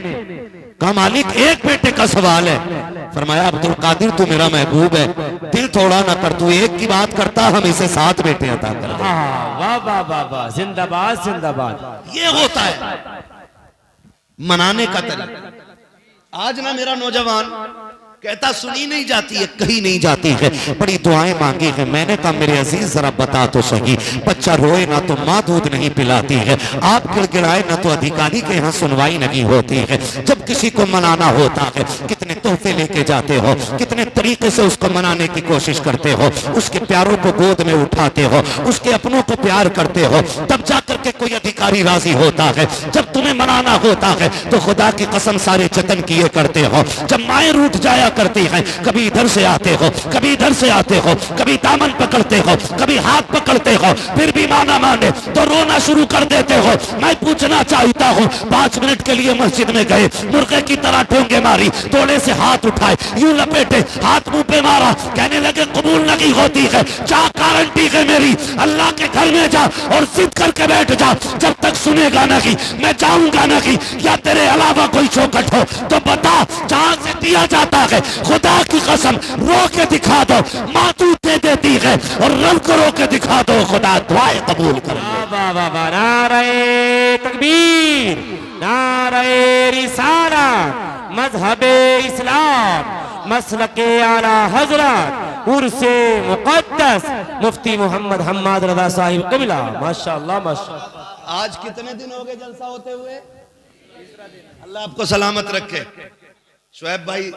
कहा मालिक एक बेटे का सवाल है। फरमाया अब्दुल कादिर तू मेरा महबूब है, दिल थोड़ा ना कर, तू एक की बात करता, हम इसे 7 बेटे अता कर दे। वाह वाह वाह वाह, जिंदाबाद जिंदाबाद। ये होता है मनाने का तरीका। आज ना मेरा नौजवान कहता सुनी नहीं जाती है, कहीं नहीं जाती है, बड़ी दुआएं मांगी है। मैंने कहा मेरे अजीज जरा बता तो सही, बच्चा रोए ना तो माँ दूध नहीं पिलाती है, आप गिड़गिड़ाए ना तो अधिकारी के यहाँ सुनवाई नहीं होती है। जब किसी को मनाना होता है कितने तोहफे लेके जाते हो, कितने तरीके से उसको मनाने की कोशिश करते हो, उसके प्यारों को गोद में उठाते हो, उसके अपनों को प्यार करते हो, तब जाकर के कोई अधिकारी राजी होता है। जब तुम्हें मनाना होता है तो खुदा की कसम सारे जतन किए करते हो। जब माएँ रूठ जाया करती है, कभी इधर से आते हो, कभी इधर से आते हो, कभी दामन पकड़ते हो, कभी हाथ पकड़ते हो, फिर भी माना माने तो रोना शुरू कर देते हो। मैं पूछना चाहता हूँ, 5 मिनट के लिए मस्जिद में गए, मुर्गे की तरह ठोंगे मारी, थोड़े से हाथ उठाए, यूं लपेटे, हाथ मुंह पे मारा, कहने लगे कबूल नहीं होती है, क्या गारंटी है मेरी, अल्लाह के घर में जा और जिद करके बैठ जा, जब तक सुनेगा नहीं मैं जाऊंगा नहीं, या तेरे अलावा कोई चौखट हो तो बता जहां से दिया जाता है। खुदा की कसम रो के दिखा दो, मातू दे देती है, और रब को रो के दिखा दो, खुदा दुआएं कबूल कर। नारे तकबीर, नारे रिसालत, मजहबे इस्लाम, मसलके आला हजरत, उर्से मुक़द्दस मुफ्ती मोहम्मद हम्माद रज़ा साहिब क़िबला। माशाअल्लाह माशाअल्लाह। आज कितने दिन हो गए जलसा होते हुए? अल्लाह आपको सलामत रखे। शुएब भाई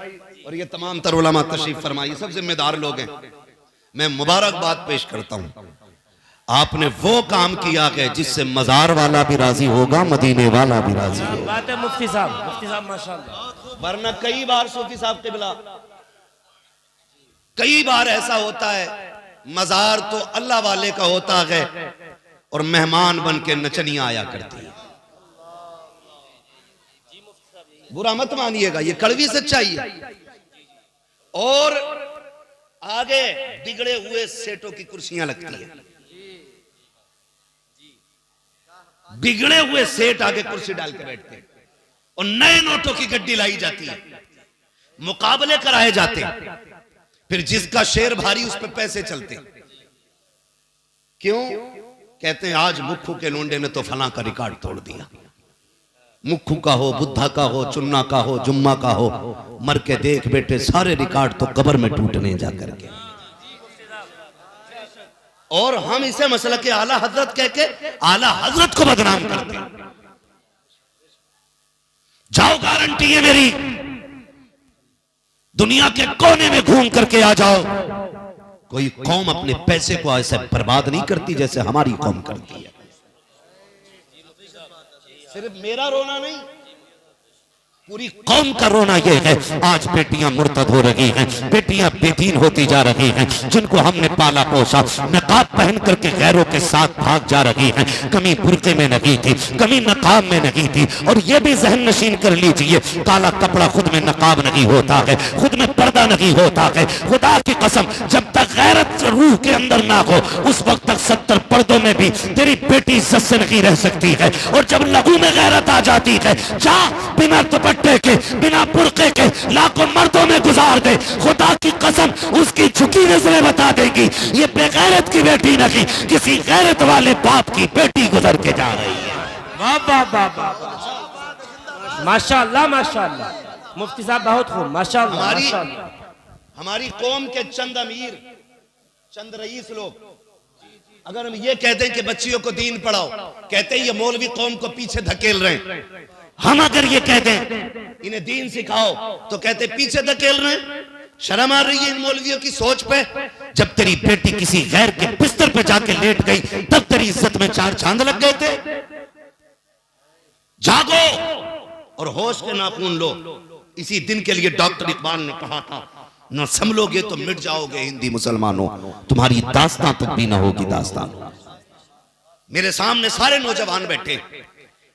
और ये तमाम तर उलमा तशरीफ फरमाई, सब जिम्मेदार लोग हैं। मैं मुबारकबाद पेश करता हूँ, आपने वो काम किया है जिससे मजार वाला भी राजी होगा, मदीने वाला भी राजी होगा। बात है मुफ्ती साहब माशाअल्लाह। वरना कई बार सूफी साहब के बिला, कई बार ऐसा होता है मजार तो अल्लाह वाले का होता है और मेहमान बन के नचनियां आया करती है। बुरा मत मानिएगा, ये कड़वी सच्चाई है। और आगे बिगड़े हुए सेठों की कुर्सियां लगती हैं, बिगड़े हुए सेठ आगे कुर्सी डाल के बैठते हैं, और नए नोटों की गड्डी लाई जाती है, मुकाबले कराए जाते हैं, फिर जिसका शेर भारी उस पर पैसे चलते। क्यों? कहते हैं आज मुख्खू के लोंडे ने तो फलां का रिकॉर्ड तोड़ दिया। मुख्खू का हो, बुद्धा का हो, चुन्ना का हो, जुम्मा का हो, मर के देख बेटे सारे रिकॉर्ड तो कब्र में टूटने जा करके। और हम इसे मसला के आला हजरत कह के आला हजरत को बदनाम करते हैं। जाओ, गारंटी है मेरी, दुनिया के कोने में घूम करके आ जाओ, कोई कौम अपने पैसे को ऐसे बर्बाद नहीं करती जैसे हमारी कौम करती है। सिर्फ मेरा रोना नहीं, पूरी कौम का रोना यह है, आज बेटियां मुर्तद हो रही हैं, बेटियां बेदीन होती जा रही हैं, जिनको हमने पाला पोसा नकाब पहन करके गैरों के साथ भाग जा रही हैं। कमी बुर्के में नहीं थी, कमी नकाब में नहीं थी। और यह भी जहन नशीन कर लीजिए, काला कपड़ा खुद में नकाब नहीं होता है, खुद में पर्दा नहीं होता है। खुदा की कसम, जब तक गैरत रूह के अंदर ना हो उस वक्त तक 70 पर्दों में भी तेरी बेटी इज्जत से नहीं रह सकती है। और जब लहू में गैरत आ जाती है, जा बिना के बिना बुर्के के लाखों मर्दों में गुजार दे, खुदा की कसम उसकी झुकी नजरें बता देगी ये बेगैरत की बेटी नहीं, किसी गैरत वाले बाप की बेटी गुजर के जा रही है। वाह वाह वाह वाह, माशाअल्लाह माशाअल्लाह। मुफ्ती साहब बहुत खूब, माशाअल्लाह माशाअल्लाह। हमारी कौम के चंद अमीर, चंद रईस लोग अगर हम ये कहते हैं कि बच्चियों को दीन पढ़ाओ, कहते हैं ये मौलवी कौम को पीछे धकेल रहे हैं। हम अगर ये कह दें इन्हें दीन सिखाओ तो कहते पीछे धकेल रहे हैं। शर्म आ रही है इन मौलवियों की सोच पे। जब तेरी बेटी किसी गैर के बिस्तर पे जाके लेट गई तब तेरी इज्जत में 4 चांद लग गए थे। जागो और होश के नाखून लो। इसी दिन के लिए डॉक्टर इकबाल ने कहा था, न संभलोगे तो मिट जाओगे हिंदी मुसलमानों, तुम्हारी दास्तां तक भी ना होगी दास्तां। मेरे सामने सारे नौजवान बैठे,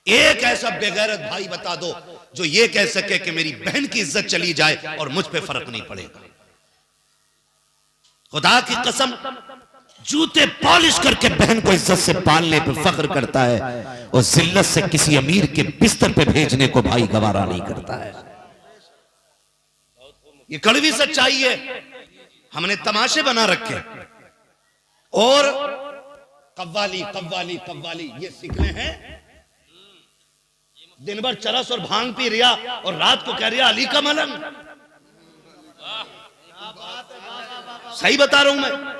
एक ऐसा बेगैरत भाई बता दो जो ये कह सके कि मेरी बहन की इज्जत चली जाए और मुझ पे फर्क नहीं पड़ेगा। खुदा की कसम, जूते पॉलिश करके बहन को इज्जत से पालने पे फख्र करता है और जिल्लत से किसी अमीर के बिस्तर पे भेजने को भाई गवारा नहीं करता है। ये कड़वी सच्चाई है। हमने तमाशे बना रखे और कव्वाली कव्वाली कव्वाली ये सीखने हैं। दिन भर चरस और भांग पी रिया और रात को कह रिया अली का मलंग। सही बता रहा हूं मैं।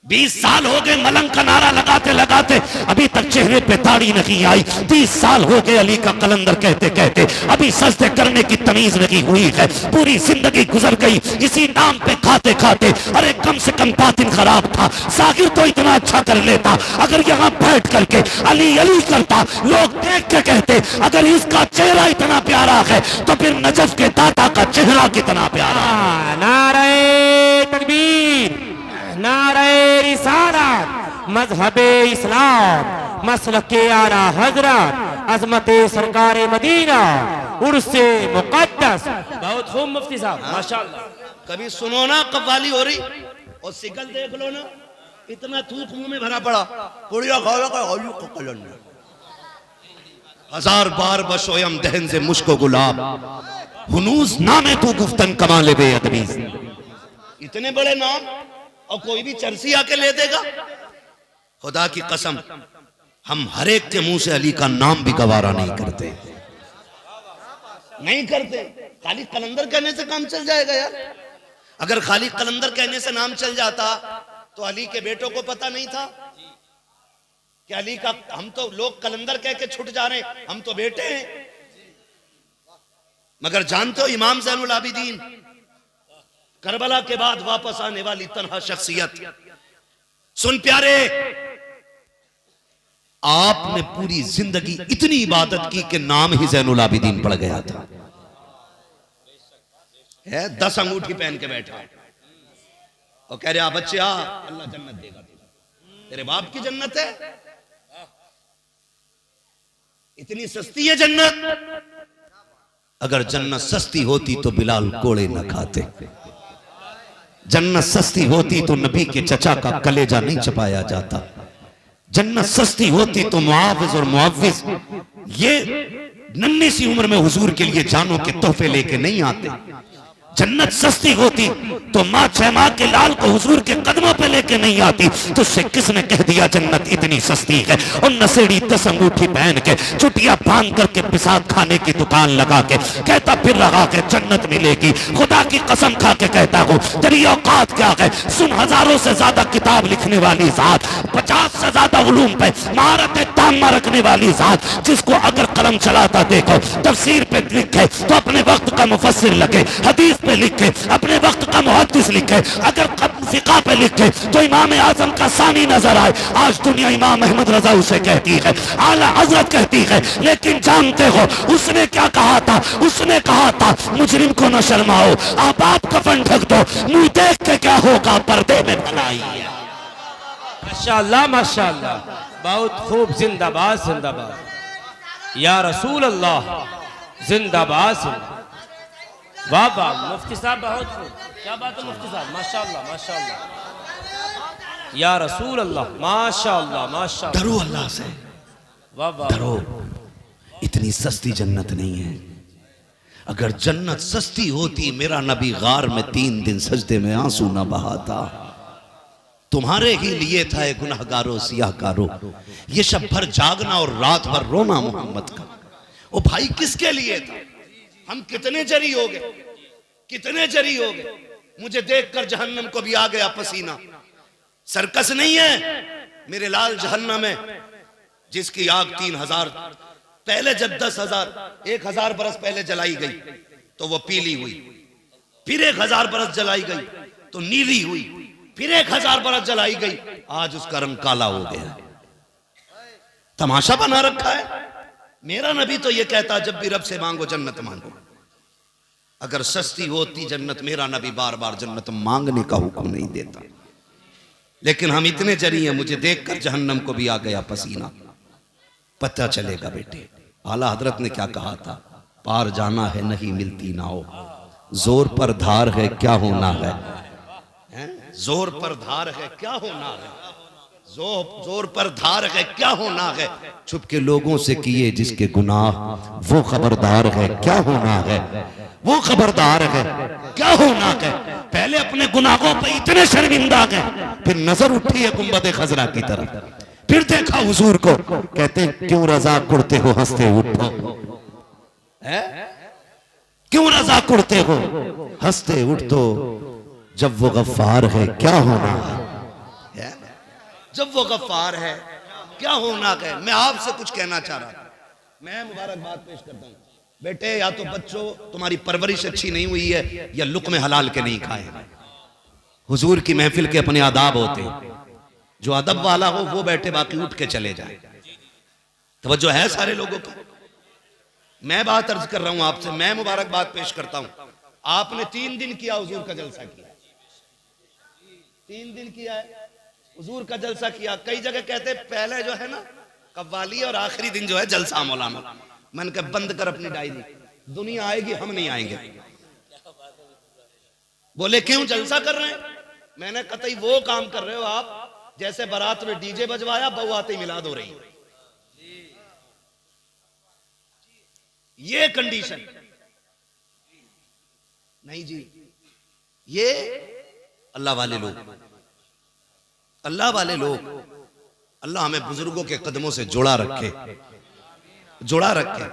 20 साल हो गए मलंग का नारा लगाते लगाते, अभी तक चेहरे पे दाढ़ी नहीं आई। 30 साल हो गए अली का कलंदर कहते कहते, अभी सजदे करने की तमीज नहीं हुई है। पूरी जिंदगी गुजर गई इसी नाम पे खाते खाते। अरे कम से कम बातिन खराब था, साकिर तो इतना अच्छा कर लेता। अगर यहाँ बैठ करके अली अली करता, लोग देख के कहते अगर इसका चेहरा इतना प्यारा है तो फिर नजफ के दाता का चेहरा कितना प्यारा। नारे तकबीर, नारे रिसालत, मजहबे इस्लाम, मसलके आला हजरत, अजमते सरकारे मदीना, उर्से मुकद्दस। बहुत खूब मुफ्ती साहब, माशाअल्लाह। कभी सुनो ना कव्वाली हो रही और सिकल देख लो ना, इतना थूक मुंह में भरा पड़ा, पुड़िया खाओ का हौली को कलन। 1000 बार बशोयम दहन से मुश्को गुलाब, हुनूस नामे तू गुफ्तन कमाले बेअदबी। इतने बड़े नाम और कोई भी चर्सी आके ले देगा। खुदा की कसम, हम हर एक के मुंह से अली का नाम भी गवारा नहीं करते, नहीं करते। खाली कलंदर कहने से काम चल जाएगा यार? अगर खाली कलंदर कहने से नाम चल जाता तो अली के बेटों को पता नहीं था कि अली का, हम तो लोग कलंदर कह के छुट जा रहे हैं, हम तो बेटे हैं। मगर जानते हो इमाम ज़ैनुल आबिदीन, करबला के बाद वापस आने वाली तन्हा शख्सियत। सुन प्यारे, आपने पूरी जिंदगी इतनी इबादत की कि नाम ही ज़ैनुल आबिदीन पड़ गया था। है 10 अंगूठी पहन के बैठा और कह रहे बच्चे आ, अल्लाह जन्नत देगा, तेरे बाप की जन्नत है। इतनी सस्ती है जन्नत। अगर जन्नत सस्ती होती तो बिलाल कोड़े न खाते। जन्नत सस्ती होती तो नबी के चचा का कलेजा नहीं चपाया जाता। जन्नत सस्ती होती तो मुआविज और मुअव्विज ये नन्ही सी उम्र में हुजूर के लिए जानों के तोहफे लेके नहीं आते। जन्नत सस्ती होती तो माँ 6 माह के लाल को हुजूर के कदमों पे लेके नहीं आती। तो उससे किसने कह दिया जन्नत इतनी सस्ती है? और नसेड़ी 10 अंगूठी पहन के, चुटिया बांध करके पिसाब खाने की दुकान लगा के कहता फिर रहा के जन्नत मिलेगी। खुदा की कसम खा के कहता हूँ, तेरी औकात क्या है? सुन, हजारों से ज्यादा किताब लिखने वाली जात, 50 से ज्यादा उलूम पे महारत तामा रखने वाली जात, जिसको अगर कलम चलाता देखो, तफसीर पे लिखे तो अपने वक्त का मुफस्सिर लगे, हदीस पे लिखे अपने वक्त का मुहद्दिस लिखे, अगर फिक़ा पे लिखे तो इमाम आजम का सानी नजर आए। आज दुनिया इमाम अहमद रजा उसे कहती है, आला हजरत कहती है, लेकिन जानते हो उसने क्या कहा था? उसने कहा था मुजरिम को न शर्माओ, आप कफन ढक दो, मुंह देख के क्या होगा, पर्दे में भलाई है। माशाअल्लाह, माशाअल्लाह, बहुत खूब। जिंदाबाद, जिंदाबाद या रसूल अल्लाह, जिंदाबाद, जिंदाबाद। वाह वाह मुफ्ती साहब, बहुत खूब, क्या बात है मुफ्ती साहब, माशाअल्लाह, माशाअल्लाह या रसूल अल्लाह, माशाअल्लाह, माशाअल्लाह। डरो अल्लाह से, वाह वाह। डरो, इतनी सस्ती जन्नत नहीं है। अगर जन्नत सस्ती होती, मेरा नबी गार में 3 दिन सजदे में आंसू न बहाता। तुम्हारे ही लिए था ये गुनाहगारों सियाहकारों, ये शब भर जागना और रात भर रोना मोहम्मद का। ओ भाई, किसके लिए था? हम कितने जरी हो गए, कितने जरी हो गए। मुझे देखकर जहन्नम को भी आ गया पसीना। सर्कस नहीं है मेरे लाल जहन्नम है, जिसकी आग 3000 पहले, जब 10,000 1000 बरस पहले जलाई गई तो वो पीली हुई, फिर 1000 बरस जलाई गई तो नीली हुई, फिर 1000 बरस जलाई गई, आज उसका रंग काला हो गया। तमाशा बना रखा है। मेरा नबी तो ये कहता, जब भी रब से मांगो जन्नत मांगो। अगर सस्ती होती जन्नत, मेरा नबी बार बार जन्नत मांगने का हुक्म नहीं देता। लेकिन हम इतने जरी हैं, मुझे देखकर जहन्नम को भी आ गया पसीना। पता चलेगा बेटे, आला हजरत ने क्या कहा था, पार जाना है नहीं मिलती नाओ, जोर पर धार है क्या होना है, जोर पर धार है क्या होना है, जोर पर धार है क्या होना है, छुप के लोगों से किए जिसके गुनाह, वो खबरदार है क्या होना है, वो खबरदार है क्या होना है। पहले अपने गुनाहों पे इतने शर्मिंदा गए, फिर नजर उठी है गुंबद खजरा की तरफ, फिर देखा हुजूर को, कहते क्यों रजा कुड़ते हो हंसते उठो, क्यों रजा कुड़ते हो हंसते उठ दो, जब वो गफ्फार है क्या होना है। जब वो गफ्फार है क्या होना है। मैं आपसे कुछ कहना चाह रहा था। मैं मुबारकबाद पेश करता हूँ बेटे, या तो बच्चों तुम्हारी परवरिश अच्छी नहीं हुई है या लुक़्मे हलाल के नहीं खाए। हुजूर की महफिल के अपने आदाब होते हैं, जो अदब वाला हो वो बैठे, बाकी उठ के चले जाए। तवज्जो है सारे लोगों की। मैं बात अर्ज कर रहा हूं आपसे, मैं मुबारकबाद पेश करता हूं। आपने 3 दिन किया हुजूर का जलसा किया, 3 दिन किया है हुजूर का जलसा किया। कई जगह कहते पहले जो है ना कव्वाली और आखिरी दिन जो है जलसा मौलाना। मैंने कहा बंद कर अपनी डायरी, दुनिया आएगी हम नहीं आएंगे। बोले क्यों जलसा कर रहे हैं? मैंने कतई वो काम कर रहे हो आप जैसे बारात में डीजे बजवाया, बहू आते ही मिलाद हो रही। ये कंडीशन नहीं जी। ये अल्लाह वाले लोग, अल्लाह वाले लोग, अल्लाह हमें बुजुर्गों के कदमों से जुड़ा रखे, जुड़ा रखे।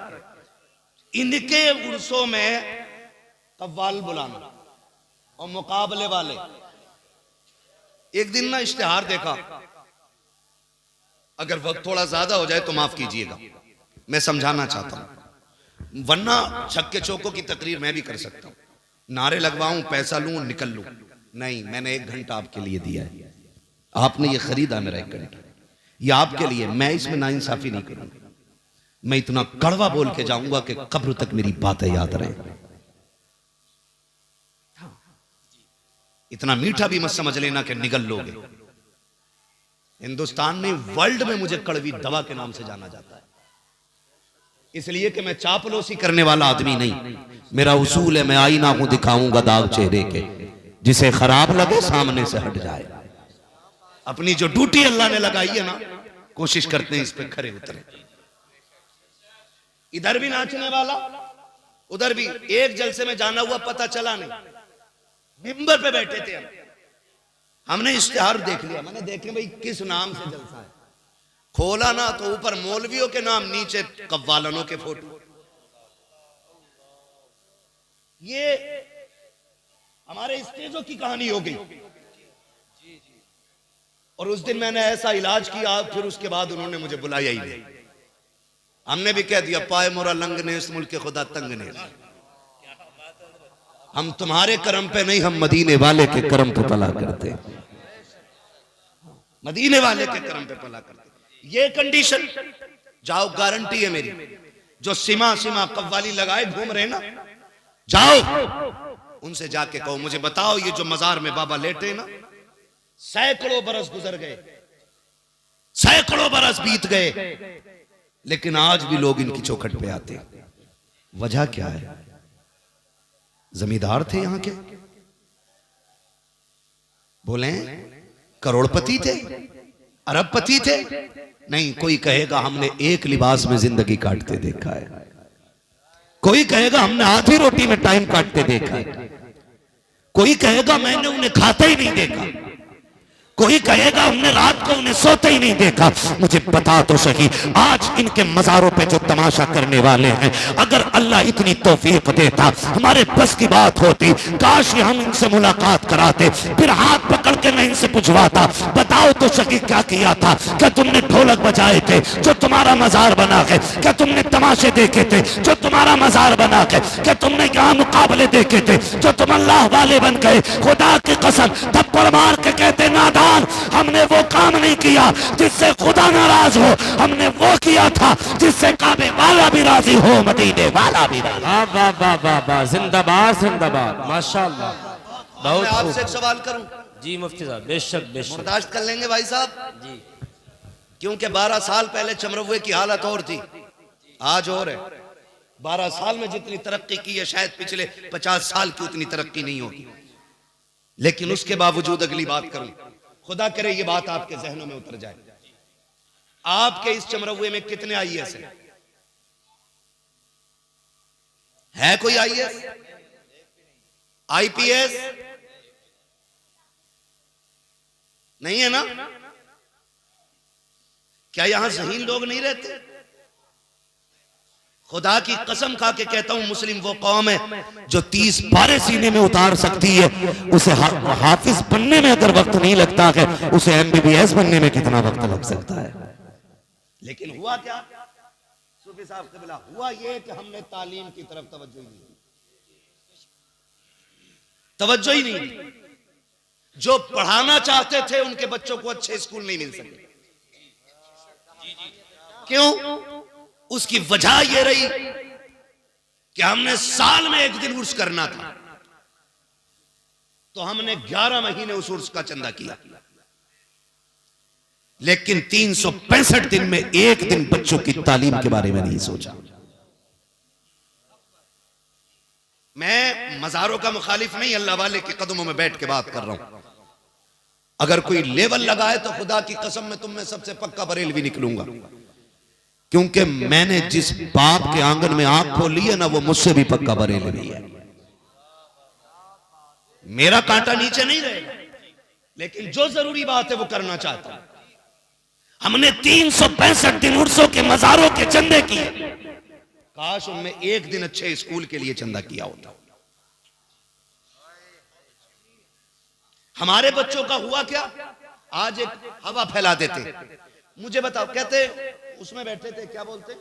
इनके उर्सों में कव्वाल बुलाना और मुकाबले वाले। एक दिन ना इश्तिहार देखा, अगर वक्त थोड़ा ज्यादा हो जाए तो माफ कीजिएगा, मैं समझाना चाहता हूं, वरना छक्के चौकों की तकरीर मैं भी कर सकता हूं, नारे लगवाऊं, पैसा लूं, निकल लूं। नहीं, मैंने 1 घंटा आपके लिए दिया है, आपने ये खरीदा मेरा 1 घंटा, ये आपके लिए। मैं इसमें नाइंसाफी नहीं करूंगा। मैं इतना कड़वा बोल के जाऊंगा कि कब्र तक मेरी बातें याद रहे। इतना मीठा भी मत समझ लेना कि निगल लोगे। हिंदुस्तान में, वर्ल्ड में मुझे कड़वी दवा के नाम से जाना जाता है, इसलिए कि मैं चापलूसी करने वाला आदमी नहीं। मेरा उसूल है, मैं आईना हूं, दिखाऊंगा दाग चेहरे के, जिसे खराब लगे सामने से हट जाए। अपनी जो ड्यूटी अल्लाह ने लगाई है ना, कोशिश करते हैं इस पे खरे उतरे। इधर भी नाचने वाला, उधर भी। एक जलसे में जाना हुआ पता चला नहीं, मिंबर पे बैठे थे हमने इश्तिहार देख लिया। मैंने देखे भाई किस नाम से जलसा है, खोला ना तो ऊपर मौलवियों के नाम, नीचे कव्वालनों के फोटो। ये हमारे स्टेजों की कहानी हो गई। और उस दिन मैंने ऐसा इलाज किया, फिर उसके बाद उन्होंने मुझे बुलाया ही नहीं। हमने भी कह दिया, पाए मोरा लंग ने इस मुल्क के खुदा तंग ने। हम तुम्हारे करम पे नहीं, हम मदीने वाले के करम पे पला करते, मदीने वाले के करम पे पला करते। ये कंडीशन, जाओ, गारंटी है मेरी। जो सीमा कव्वाली लगाए घूम रहे ना, जाओ उनसे जाके कहो, मुझे बताओ ये जो मजार में बाबा लेटे ना, सैकड़ों बरस गुजर गए, सैकड़ों बरस बीत गए, लेकिन आज भी लोग इनकी चौखट पे आते। वजह क्या है? जमींदार थे यहां के, बोले करोड़पति थे, अरबपति थे? नहीं। कोई कहेगा हमने एक लिबास में जिंदगी काटते देखा है, कोई कहेगा हमने आधी रोटी में टाइम काटते देखा है, कोई कहेगा मैंने उन्हें खाते ही नहीं देखा, कोई कहेगा हमने रात को उन्हें सोते ही नहीं देखा। मुझे बता तो सही, आज इनके मजारों पे जो तमाशा करने वाले हैं, अगर अल्लाह इतनी तौफीक देता, हमारे बस की बात होती, काश हम इनसे मुलाकात कराते, फिर हाथ पकड़ के मैं इनसे पूछवाता, बताओ तो सही क्या किया था? क्या तुमने ढोलक बजाए थे जो तुम्हारा मजार बना है? क्या तुमने तमाशे देखे थे जो तुम्हारा मजार बना है? क्या तुमने यहाँ मुकाबले देखे थे जो तुम अल्लाह वाले बन गए? खुदा की कसम, थप्पड़ मार के कहते नादान, हमने वो काम नहीं किया जिससे खुदा नाराज हो, हमने वो किया था जिससे काबे वाला भी राजी हो, मदीने वाला भी राजी। वाह वाह वाह वाह वाह, जिंदाबाद जिंदाबाद, माशाअल्लाह। बहुत मैं आपसे एक सवाल करूं? जी मुफ्ती साहब, बेशक बेशक। बर्दाश्त कर लेंगे भाई साहब जी। क्योंकि 12 साल पहले चमरवे की हालत और थी, आज और है। 12 साल में जितनी तरक्की की है, शायद पिछले 50 साल की उतनी तरक्की नहीं होगी। लेकिन उसके बावजूद अगली बात करूं, खुदा करे ये बात आपके जहनों में उतर जाए। आपके इस चमरवे में कितने आईएएस हैं? है कोई आईएएस, आईपीएस? नहीं है ना? क्या यहां ज़हीन लोग नहीं रहते? खुदा की कसम खा के कहता हूं, मुस्लिम वो कौम है जो 30 पारे सीने में उतार सकती है। उसे हाफिज बनने में अगर वक्त नहीं लगता है, उसे MBBS बनने में कितना वक्त लग सकता है। लेकिन हुआ क्या सूफी साहब क़िबला, हुआ ये कि हमने तालीम की तरफ तवज्जो ही नहीं दी, तवज्जो ही नहीं दी। जो पढ़ाना चाहते थे उनके बच्चों को अच्छे स्कूल नहीं मिल सके। क्यों? उसकी वजह यह रही कि हमने साल में एक दिन उर्स करना था, तो हमने 11 महीने उस उर्स का चंदा किया, लेकिन 365 दिन में एक दिन बच्चों की तालीम के बारे में नहीं सोचा। मैं मज़ारों का मुखालिफ नहीं, अल्लाह वाले के कदमों में बैठ के बात कर रहा हूं। अगर कोई लेवल लगाए तो खुदा की कसम में तुम में सबसे पक्का बरेलवी निकलूंगा, क्योंकि मैंने जिस बाप के आंगन में आंख खोली है ना, वो मुझसे भी पक्का बरेलवी है। मेरा कांटा नीचे नहीं रहेगा, लेकिन जो जरूरी बात है वो करना चाहता हूं। हमने 365 दिन उर्सों के मज़ारों के चंदे किए, काश उनमें एक दिन अच्छे स्कूल के लिए चंदा किया होता। हमारे बच्चों का हुआ क्या? आज एक हवा फैला देते। मुझे बताओ, कहते उसमें बैठे थे, क्या बोलते,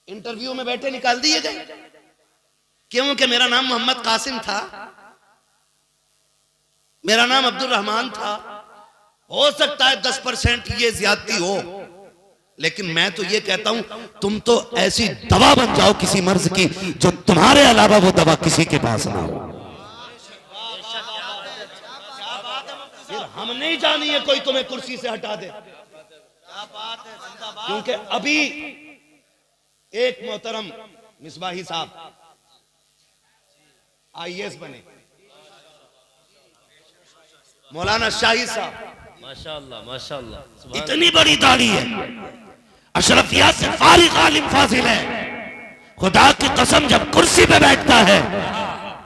इंटरव्यू में बैठे निकाल दिए गए। क्यों? कि मेरा नाम मोहम्मद कासिम था, मेरा नाम अब्दुल रहमान था। हो सकता है 10% ये ज्यादती हो, लेकिन मैं तो ये कहता हूं, तुम तो ऐसी दवा बन जाओ किसी मर्ज की जो तुम्हारे अलावा वो दवा किसी के पास ना हो। फिर हम नहीं जानिए कोई तुम्हें कुर्सी से हटा दे। क्योंकि अभी एक मोहतरम मिसबाही साहब IAS बने, मौलाना शाहिद साहब, माशाअल्लाह माशाअल्लाह, इतनी बड़ी दाढ़ी है, अशरफिया से फारिग आलिम फाजिल है। खुदा की कसम जब कुर्सी पे बैठता है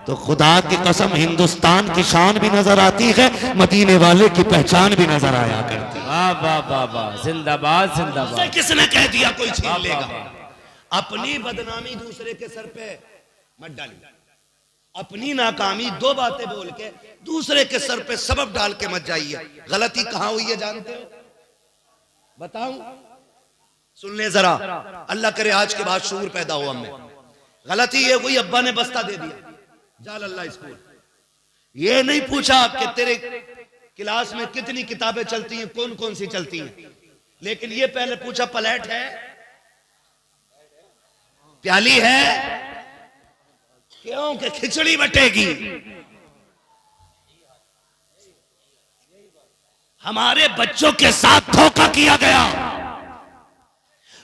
तो खुदा की कसम हिंदुस्तान की शान भी नजर आती है, मदीने वाले की पहचान भी नजर आया करती है। वाह वाह वाह वाह, जिंदाबाद जिंदाबाद। किसने कह दिया कोई छीन लेगा? अपनी बदनामी दूसरे के सर पे मत डालिए। अपनी नाकामी दो बातें बोल के दूसरे के सर पे सबब डाल के मत जाइए। गलती कहां हुई है जानते हो? बताऊं? सुन ले जरा, अल्लाह करे आज के बाद शूर पैदा हो हमें। गलती ये हुई, अब्बा ने बस्ता दे दिया जाल अल्लाह स्कूल। ये नहीं पूछा कि तेरे क्लास में कितनी किताबें चलती हैं, कौन कौन सी चलती हैं, लेकिन ये पहले पूछा प्लेट है, प्याली है, क्यों कि खिचड़ी बटेगी। हमारे बच्चों के साथ धोखा किया गया।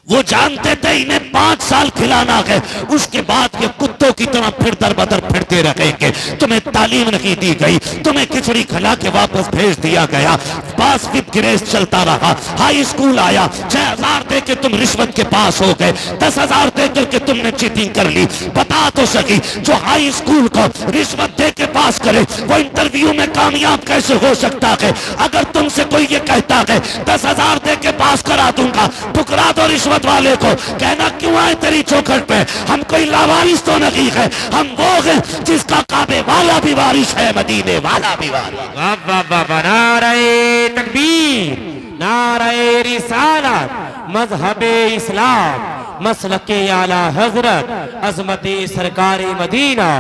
वो जानते थे इन्हें 5 साल खिलाना है, उसके बाद ये कुत्तों की तरह फिर दर बदर फिरते रहेंगे। तुम्हें तालीम नहीं दी गई, तुम्हें खिचड़ी खिला के वापस भेज दिया गया। पास विद ग्रेस चलता रहा, हाई स्कूल आया, 6000 दे के तुम रिश्वत के पास हो गए, 10,000 दे करके तुमने चीटिंग कर ली। बता तो सकी, जो हाई स्कूल को रिश्वत दे के पास करे वो इंटरव्यू में कामयाब कैसे हो सकता है? अगर तुमसे कोई ये कहता है 10,000 दे के पास करा दूंगा, ठुकरा दो रिश्वत वाले को। कहना क्यों आए तेरी चौखट पे? हम कोई लावारिस तो नहीं है, हम वो है जिसका काबे वाला भी वारिस है, मदीने वाला भी वारिस। वाह वाह वाह, नारे तकबीर, नारे रिसालत, मजहबे इस्लाम, मसलके आला हजरत, अजमते सरकारी मदीना,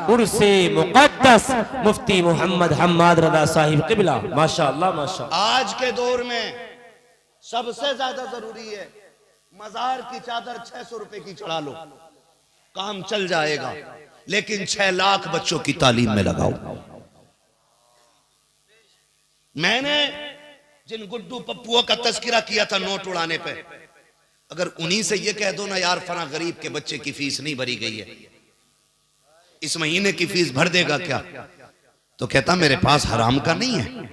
उर्से मुकद्दस मुफ्ती मोहम्मद हम्माद रजा साहिब क़िबला। माशाअल्लाह माशाअल्लाह। आज के दौर में सबसे ज्यादा जरूरी है मजार की चादर 600 रुपए की चढ़ा लो, काम चल जाएगा, लेकिन 6 लाख बच्चों की तालीम में लगाओ। मैंने जिन गुड्डू पप्पुओं का तस्करा किया था नोट उड़ाने पे, अगर उन्हीं से ये कह दो ना यार फला गरीब के बच्चे की फीस नहीं भरी गई है, इस महीने की फीस भर देगा क्या? तो कहता मेरे पास हराम का नहीं है,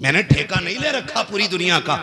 मैंने ठेका नहीं ले रखा पूरी दुनिया का,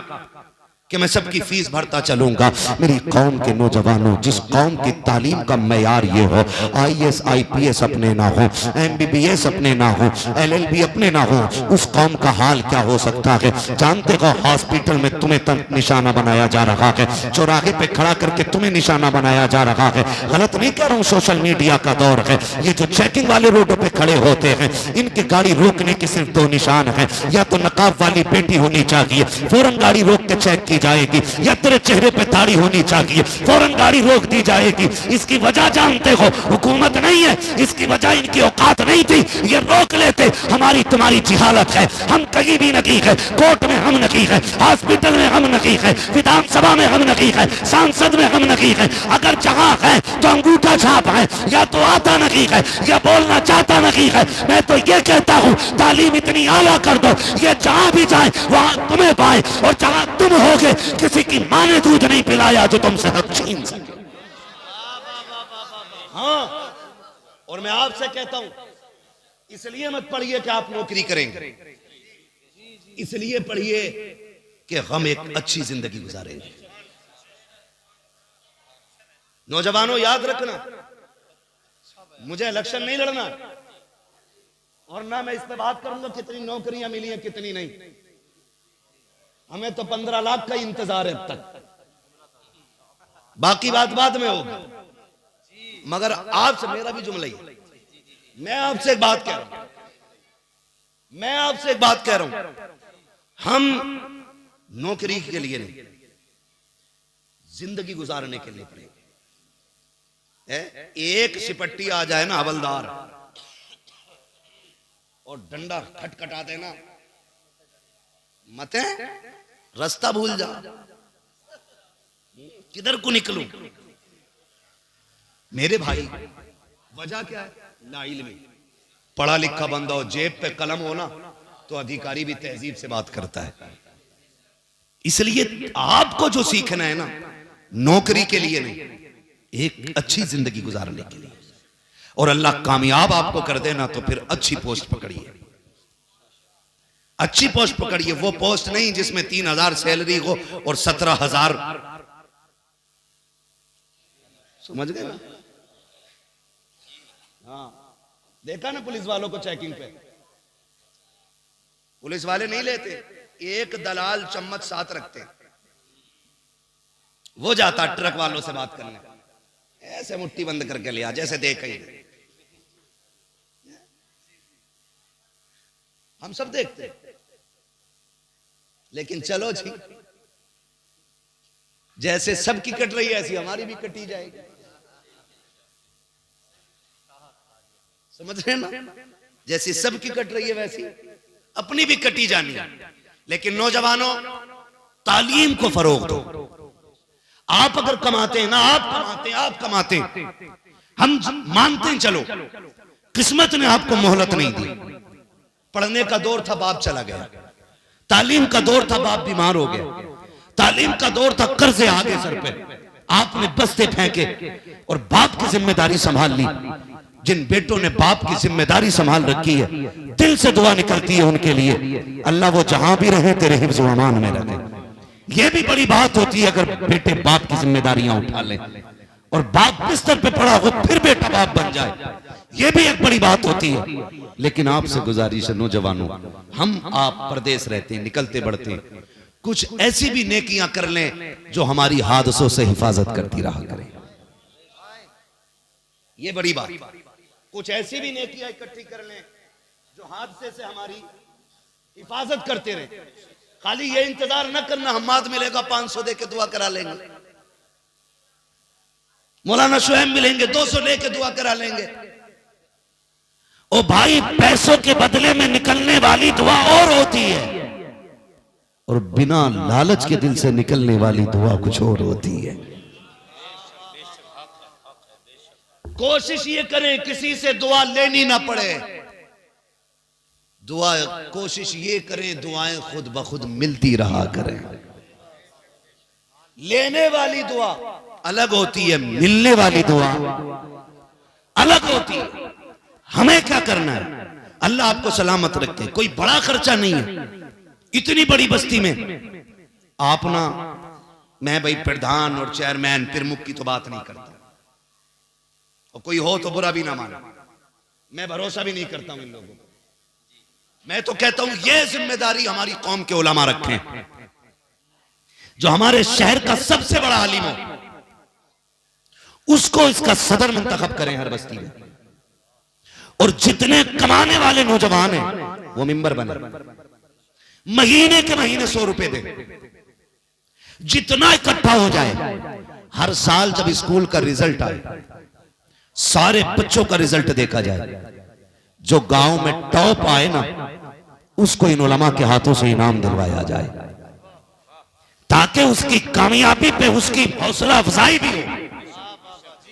कि मैं सबकी फीस भरता चलूंगा। मेरी कौम के नौजवानों, जिस कौम की तालीम का मैयार ये हो, IAS IPS अपने ना हो, MBBS अपने ना हो, LLB अपने ना हो, उस कौम का हाल क्या हो सकता है? जानते हो हॉस्पिटल में तुम्हें तक निशाना बनाया जा रहा है, चौराहे पे खड़ा करके तुम्हें निशाना बनाया जा रहा है। गलत नहीं कह रहा हूँ, सोशल मीडिया का दौर है। ये जो चेकिंग वाले रोडों पे खड़े होते हैं, इनकी गाड़ी रोकने के सिर्फ दो निशान है, या तो नकाब वाली बेटी होनी चाहिए, फौरन गाड़ी रोक के चेक जाएगी, या तेरे चेहरे पे दाढ़ी होनी चाहिए, फौरन गाड़ी रोक दी जाएगी। इसकी वजह जानते हो? हुकूमत नहीं है, इसकी वजह इनकी औकात नहीं थी, ये रोक लेते। हमारी तुम्हारी जिहालत है, हम कहीं भी नहीं है, कोर्ट में हम नहीं है, हॉस्पिटल में हम नहीं है, विधानसभा में हम नहीं है, सांसद में हम नहीं है। अगर जहां है तो अंगूठा छाप है, या तो आता नहीं है या बोलना चाहता नहीं है। मैं तो ये कहता हूं तालीम इतनी आला कर दो, ये जहां भी जाए वहां तुम्हें पाए, और जहां तुम होगे किसी की मां ने दूध नहीं पिलाया जो तुमसे हक छीन सके। हाँ, और मैं आपसे कहता हूं इसलिए मत पढ़िए कि आप नौकरी करेंगे, इसलिए पढ़िए कि हम एक अच्छी जिंदगी गुजारेंगे। नौजवानों याद रखना, मुझे इलेक्शन नहीं लड़ना, और ना मैं इस पे बात करूंगा कितनी नौकरियां मिली हैं कितनी नहीं। हमें तो 15 लाख का इंतजार है अब तक, बाकी बात बाद में होगी। मगर आपसे मेरा भी जुमला ही, मैं आपसे एक बात कह रहा हूं, मैं आपसे एक बात कह रहा हूं, हम नौकरी के लिए नहीं, जिंदगी गुजारने के लिए पड़ेगा। एक सिपट्टी आ जाए ना हवलदार और डंडा खटखटा देना, मत रास्ता भूल जा, किधर को निकलूं। मेरे भाई वजह क्या है? लाइल्मी। पढ़ा लिखा बंदा हो, जेब पे कलम हो ना, तो अधिकारी भी तहजीब से बात करता है। इसलिए आपको जो सीखना है ना, नौकरी के लिए नहीं, एक अच्छी जिंदगी गुजारने के लिए। और अल्लाह कामयाब आपको कर देना तो फिर अच्छी पोस्ट पकड़िए, अच्छी पोस्ट पकड़िए। वो पोस्ट नहीं जिसमें 3,000 सैलरी हो और 17,000, समझ गए ना? हाँ, देखा ना पुलिस वालों को चेकिंग पे, पुलिस वाले नहीं लेते, एक दलाल चम्मच साथ रखते, वो जाता ट्रक वालों से बात करने, ऐसे मुट्ठी बंद करके लिया जैसे देख ही। हम सब देखते, लेकिन चलो जी, जैसे सबकी कट रही है ऐसी हमारी भी कटी जाएगी, समझ रहे ना? जैसी सबकी कट रही है वैसी अपनी भी कटी जानी है। लेकिन नौजवानों, तालीम को फरोग दो। आप अगर कमाते हैं ना, आप कमाते हैं, हम मानते हैं, चलो किस्मत ने आपको मोहलत नहीं दी। पढ़ने का दौर था, बाप चला गया, तालीम का दौर था, बाप बीमार हो गया, तालीम का दौर था, कर्जे आ गए सर पे, आपने बस्ते फेंके और बाप की जिम्मेदारी संभाल ली। जिन बेटों ने बाप की जिम्मेदारी संभाल रखी है, दिल से दुआ निकलती है उनके लिए, अल्लाह वो जहां भी रहे तेरे हिफ्ज़ व अमान में रखे। ये भी बड़ी बात होती है अगर बेटे बाप की जिम्मेदारियां उठा ले, और बाप बिस्तर पे पड़ा हो फिर बेटा बाप बन जाए, ये भी एक बड़ी बात होती है। लेकिन आपसे गुजारिश है नौजवानों, हम आप परदेश रहते हैं, निकलते बढ़ते हैं, कुछ ऐसी भी नेकियां कर लें जो हमारी हादसों से हिफाजत करती रहा करें। ये बड़ी बात, कुछ ऐसी भी नेकियां इकट्ठी कर लें जो हादसे से हमारी हिफाजत करते रहे। खाली ये इंतजार न करना हम्माद मिलेगा 500 दे के दुआ करा लेंगे, मौलाना शुएब मिलेंगे 200 ले के दुआ करा लेंगे। ओ भाई, पैसों के बदले में निकलने वाली दुआ और होती है, और बिना लालच के दिल से निकलने वाली दुआ कुछ और होती है। कोशिश ये करें किसी से दुआ लेनी ना पड़े, दुआ कोशिश ये करें दुआएं खुद ब खुद मिलती रहा करें। लेने वाली दुआ अलग होती है, मिलने वाली दुआ अलग होती है। हमें क्या करना है? अल्लाह आपको सलामत रखे, कोई बड़ा खर्चा नहीं है। इतनी बड़ी बस्ती में आप ना, मैं भाई प्रधान और चेयरमैन प्रमुख की तो बात नहीं करता, और कोई हो तो बुरा भी ना माना, मैं भरोसा भी नहीं करता हूं इन लोगों को। मैं तो कहता हूं ये जिम्मेदारी हमारी कौम के उलमा रखें, जो हमारे शहर का सबसे बड़ा आलिम हो उसको इसका सदर मुंतखब करें हर बस्ती में, और जितने कमाने वाले नौजवान हैं वो मिंबर बने, महीने के महीने 100 रुपए दे, जितना इकट्ठा हो जाए। हर साल जब स्कूल का रिजल्ट आए, सारे बच्चों का रिजल्ट देखा जाए, जो गांव में टॉप आए ना उसको इन उलमा के हाथों से इनाम दिलवाया जाए, ताकि उसकी कामयाबी पे उसकी हौसला अफजाई भी हो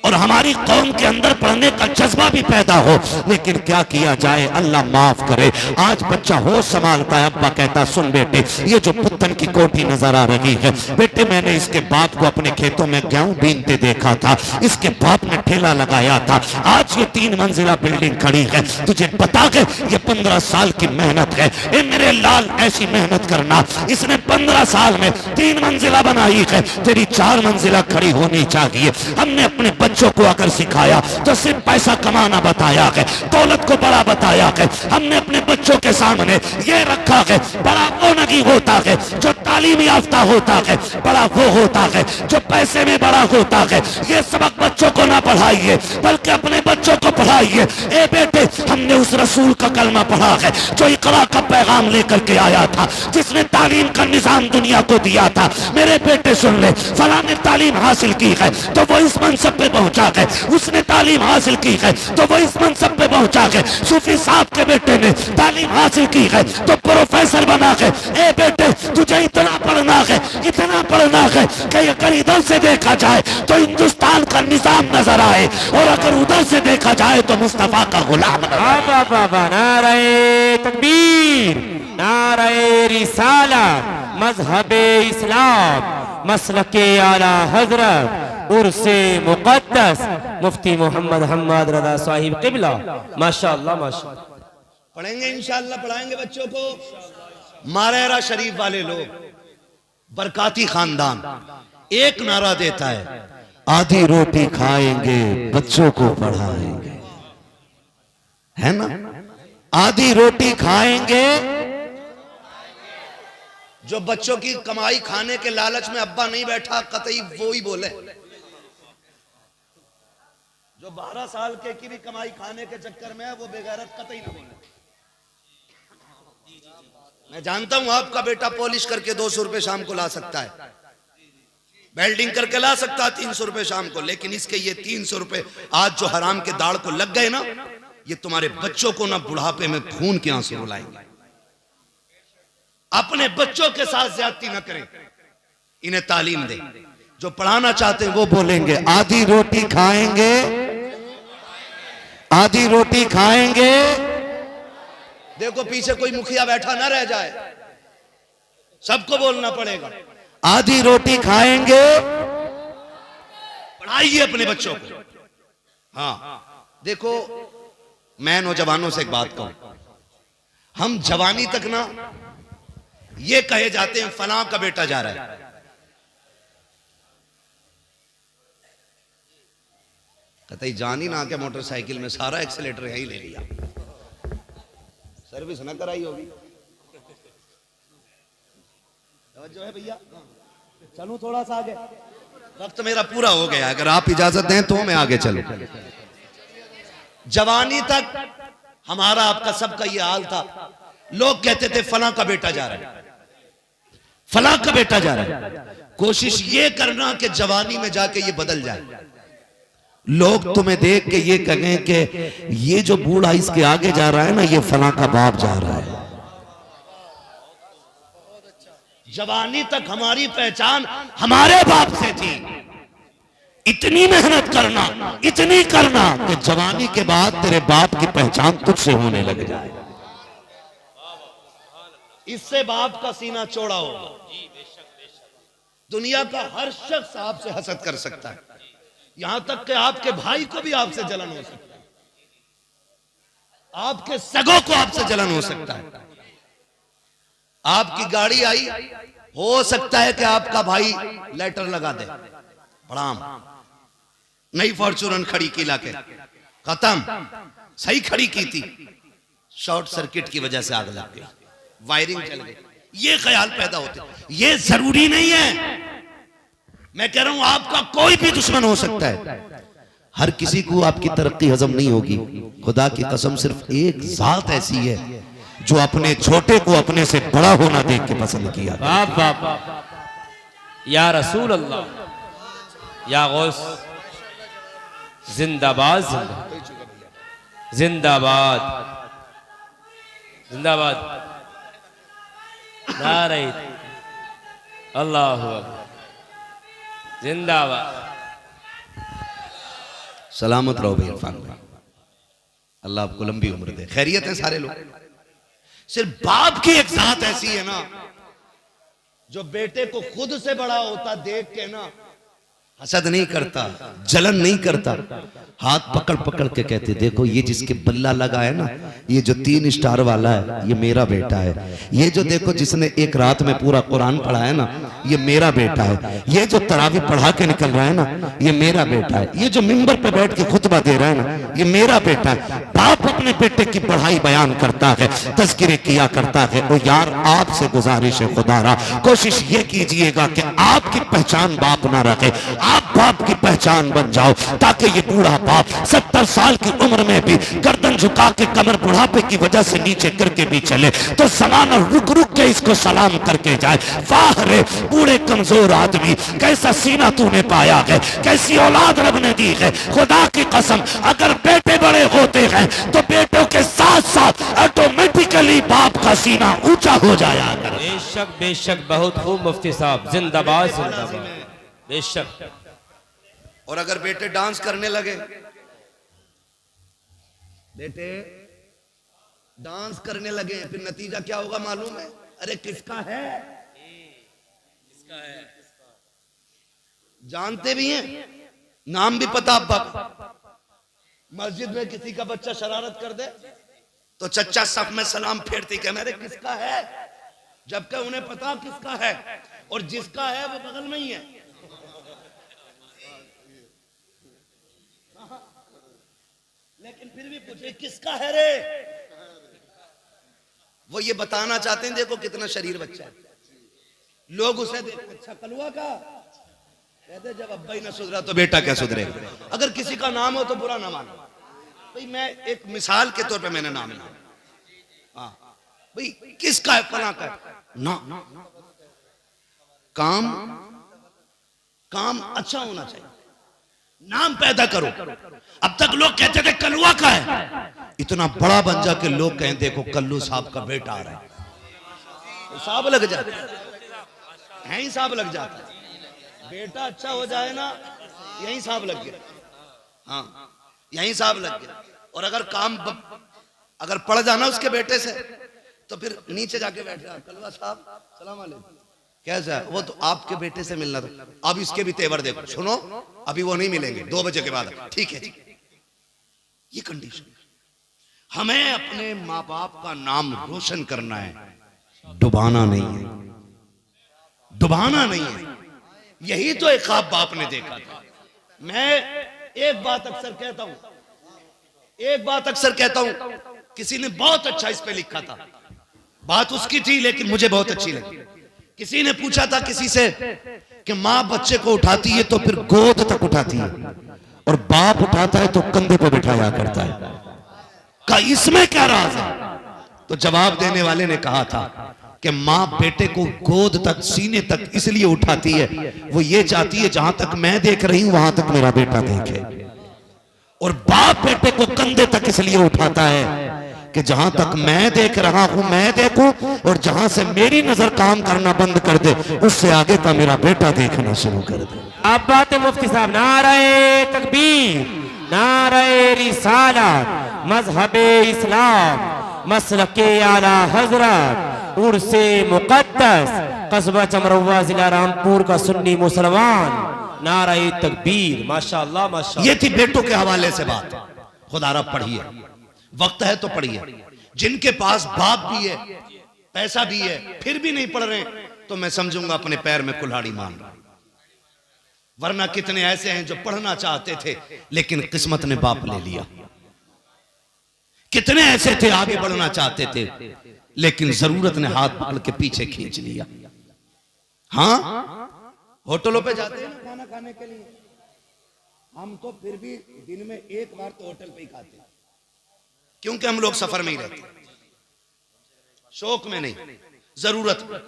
और हमारी कौम के अंदर पढ़ने का जज्बा भी पैदा हो। लेकिन क्या किया जाए, अल्लाह माफ करे, आज बच्चा होश संभालता है, अब्बा कहता सुन बेटे ये जो पुत्तन की कोठी नजर आ रही है, बेटे मैंने इसके बाप को अपने खेतों में गेहूं बीनते देखा था, इसके बाप ने ठेला लगाया था, आज ये 3 मंजिला बिल्डिंग खड़ी है, तुझे पता है ये 15 साल की मेहनत है। ए मेरे लाल ऐसी मेहनत करना, इसने 15 साल में 3 मंजिला बनाई है, तेरी 4 मंजिला खड़ी होनी चाहिए। हमने अपने बच्चों को अगर सिखाया तो सिर्फ पैसा कमाना बताया है, दौलत को बड़ा बताया है। हमने अपने बच्चों के सामने ये रखा है, बड़ा वो नहीं होता है जो तालीम याफ्ता होता है, बड़ा वो होता है जो पैसे में बड़ा होता है। ये सबक बच्चों को ना पढ़ाइए बल्कि अपने बच्चों को पढ़ाइए। ए बेटे हमने उस रसूल का कलमा पढ़ा है जो इकरा का पैगाम लेकर के आया था, जिसने तालीम का निजाम दुनिया को दिया था। मेरे बेटे सुन ले, फला ने तालीम हासिल की है तो वो इस मनसब पे पहुंचा है, उसने तालीम हासिल की है तो वो इस मनसब पे पहुंचा है। सूफी साहब के बेटे ने तालीम हासिल की है तो प्रोफेसर बना है। ए बेटे तुझे इतना पढ़ना है, इतना पढ़ना है कि अगर इधर से देखा जाए तो हिंदुस्तान का निजाम नजर आए, और अगर उधर से देखा जाए तो मुस्तफा का गुलाम। नारे तकबीर, नारे रिसालत, मजहबे इस्लाम, मसलके आला हजरत, उर्से मुकद्दस, मुफ्ती मोहम्मद हम्मद रजा साहिब किबला। माशाअल्लाह माशाअल्लाह। पढ़ेंगे इंशाअल्लाह, पढ़ाएंगे बच्चों को। मारेरा शरीफ वाले लोग, बरकाती खानदान, एक नारा देता है, आधी रोटी खाएंगे बच्चों को पढ़ाएंगे, है ना? आधी रोटी खाएंगे, जो बच्चों की कमाई खाने के लालच में अब्बा नहीं बैठा कतई वो ही बोले, जो 12 साल के की भी कमाई खाने के चक्कर में है वो बेगैरत कतई ना बोले। मैं जानता हूं आपका बेटा पॉलिश करके 200 रुपए शाम को ला सकता है, वेल्डिंग करके ला सकता है 300 रुपए शाम को, लेकिन इसके ये 300 रुपए आज जो हराम के दाढ़ को लग गए ना, ये तुम्हारे बच्चों को ना बुढ़ापे में खून के आंसू रुलाएंगे। अपने बच्चों के साथ ज्यादती न करें, इन्हें तालीम दें। जो पढ़ाना चाहते हैं वो बोलेंगे आधी रोटी खाएंगे, आधी रोटी खाएंगे। देखो पीछे कोई मुखिया बैठा ना रह जाए, सबको बोलना पड़ेगा आधी रोटी खाएंगे। पढ़ाइए अपने बच्चों को। हाँ देखो, मैं नौजवानों से एक बात कहूं, हम जवानी तक ना ये कहे जाते हैं फलां का बेटा जा रहा है, कहते जान ही ना के मोटरसाइकिल में सारा एक्सीलेटर यही ले लिया, सर्विस ना कराई होगी। जो है भैया, चलूं थोड़ा सा आगे, वक्त मेरा पूरा हो गया, अगर आप इजाजत दें तो मैं आगे चलूं। जवानी तक हमारा आपका सबका ये हाल था, लोग कहते थे फलां का बेटा जा रहा है, फलां का बेटा जा रहा है। कोशिश ये करना कि जवानी में जाके ये बदल जाए, लोग तुम्हें देख के ये कहें कि ये जो बूढ़ा इसके आगे जा रहा है ना, ये फलां का बाप जा रहा है। जवानी तक हमारी पहचान हमारे बाप से थी। इतनी मेहनत करना, इतनी करना कि जवानी के बाद तेरे बाप की पहचान तुझसे होने लग जाए। इससे बाप का सीना चौड़ा होगा। दुनिया का हर शख्स आपसे हसद कर सकता है, यहां तक कि आपके भाई को भी आपसे जलन हो सकता है, आपके सगों को आपसे जलन हो सकता है। आपकी गाड़ी आई, हो सकता है कि आपका भाई लेटर लगा दे, प्रणाम, नई फॉर्चूनर खड़ी की लाके, खत्म, सही खड़ी की थी, शॉर्ट सर्किट की वजह से आग लग गई, वायरिंग चल गई। ये ख्याल पैदा होते, ये जरूरी नहीं है। मैं कह रहा हूं आपका कोई भी दुश्मन हो सकता है, हर किसी को आपकी तरक्की हजम नहीं होगी। खुदा की कसम सिर्फ एक जात ऐसी है जो अपने छोटे को अपने से बड़ा होना देख के पसंद किया। बाप बाप, या रसूल अल्लाह, या गौस, जिंदाबाद जिंदाबाद जिंदाबाद, नारे अल्लाहु अकबर, जिंदाबाद। सलामत रहो भाई इरफान भाई, अल्लाह आपको लंबी उम्र दे। खैरियत है सारे लोग, सिर्फ बाप की एक जात ऐसी है ना जो बेटे को खुद से बड़ा होता देख के ना हसद नहीं करता, जलन नहीं करता, हाथ पकड़ पकड़ के कहते देखो ये जिसके बल्ला लगा है ना, ये जो 3 स्टार वाला है ये मेरा बेटा है, ये जो देखो जिसने एक रात में पूरा कुरान पढ़ा है ना ये मेरा बेटा है, ये जो तरावी पढ़ा के निकल रहा है ना ये मेरा बेटा है, ये जो मिंबर पे बैठ के खुतबा दे रहा है ना ये मेरा बेटा है। बाप अपने बेटे की पढ़ाई बयान करता है, तज़किरे किया करता है। तो यार आपसे गुजारिश है खुदारा, कोशिश ये कीजिएगा कि आपकी पहचान बाप ना रखे, आप बाप की पहचान बन जाओ, ताकि ये बूढ़ा बाप 70 साल की उम्र में भी गर्दन झुका के कमर बुढ़ापे की वजह से नीचे करके भी चले तो जमाना रुक रुक के इसको सलाम करके जाए, वाह रे बूढ़े कमजोर आदमी, कैसा सीना तूने पाया है, कैसी औलाद रब ने दी है। खुदा की कसम अगर बेटे बड़े होते हैं तो बेटों के साथ साथ ऑटोमेटिकली बाप का सीना ऊंचा हो जाया करे। बेशक बेशक, बहुत खूब मुफ्ती साहब, जिंदाबाद जिंदाबाद, बेशक। और अगर बेटे डांस करने लगे, बेटे डांस करने लगे फिर नतीजा क्या होगा मालूम है? अरे किसका है, जानते भी हैं, नाम भी पता। अब मस्जिद में किसी का बच्चा शरारत कर दे तो चच्चा सफ में सलाम फेरती के मेरे किसका है, जबकि उन्हें पता किसका है, और जिसका है वो बगल में ही है। लेकिन फिर भी पूछे किसका है रे, वो ये बताना चाहते हैं देखो कितना शरीर बच्चा है। लोग उसे देखते अच्छा कलुआ का कहते, जब अब्बा ही ना सुधरा तो बेटा क्या सुधरेगा। अगर किसी का नाम हो तो बुरा ना मानो भाई, मैं एक मिसाल के तौर पे मैंने नाम लिया, हाँ भाई किसका है, फला का ना, काम काम अच्छा होना चाहिए, नाम पैदा करो। अब तक लोग कहते थे कलुआ का है, इतना बड़ा बन जा के लोग कहें देखो कल्लू साहब का बेटा आ रहा है, तो साहब लग जाता है, यही साहब लग जाता है। बेटा अच्छा हो जाए ना यही साहब लग गया, हाँ यही साहब लग गया। और अगर काम अगर पड़ जाना उसके बेटे से तो फिर नीचे जाके बैठ जा, कलुआ साहब सलाम अलैकुम, कैसा है? वो तो आपके बेटे से मिलना था, अब इसके भी तेवर देखो, सुनो अभी वो नहीं मिलेंगे 2 बजे के बाद, ठीक है। ये कंडीशन, हमें अपने माँ बाप का नाम रोशन करना है, डुबाना नहीं है, डुबाना नहीं है। यही तो एक ख्वाब बाप ने देखा था। मैं एक बात अक्सर कहता हूं, एक बात अक्सर कहता हूं, किसी ने बहुत अच्छा इस पे लिखा था, बात उसकी थी लेकिन मुझे बहुत अच्छी लगी। किसी ने पूछा था किसी से कि माँ बच्चे को उठाती है तो फिर गोद तक उठाती है और बाप उठाता है तो कंधे पे बिठाया करता है, का इसमें क्या राज है? तो जवाब देने वाले ने कहा था कि माँ बेटे को गोद तक, सीने तक इसलिए उठाती है, वो ये चाहती है जहां तक मैं देख रही हूं वहां तक मेरा बेटा देखे, और बाप बेटे को कंधे तक इसलिए उठाता है कि जहां तक मैं देख रहा हूं मैं देखूं, और जहां से मेरी नजर काम करना बंद कर दे उससे आगे का मेरा बेटा देखना शुरू कर दे। अब बात है मुफ्ती साहब, नारे तकबीर, नारे रिसालत, मजहबे इस्लाम, मसलके आला हजरत, उर्से मुकद्दस, कस्बा चमरवा, जिला रामपुर का सुन्नी मुसलमान, नारे तकबीर। माशाअल्लाह माशाअल्लाह। ये थी बेटों के हवाले से बात। खुदारा पढ़िए, वक्त है तो पढ़िए। जिनके पास बाप भी है, पैसा भी है, फिर भी नहीं पढ़ रहे, तो मैं समझूंगा अपने पैर में कुल्हाड़ी मान रहा। वरना कितने ऐसे हैं जो पढ़ना चाहते थे लेकिन किस्मत ने बाप ले लिया। कितने ऐसे थे आगे बढ़ना चाहते थे लेकिन जरूरत ने हाथ पकड़ के पीछे खींच लिया। हाँ, होटलों पे जाते हैं ना खाना खाने के लिए, हम तो फिर भी दिन में एक बार तो होटल पे ही खाते हैं, क्योंकि हम लोग सफर में ही रहते हैं, शौक में नहीं, जरूरत में।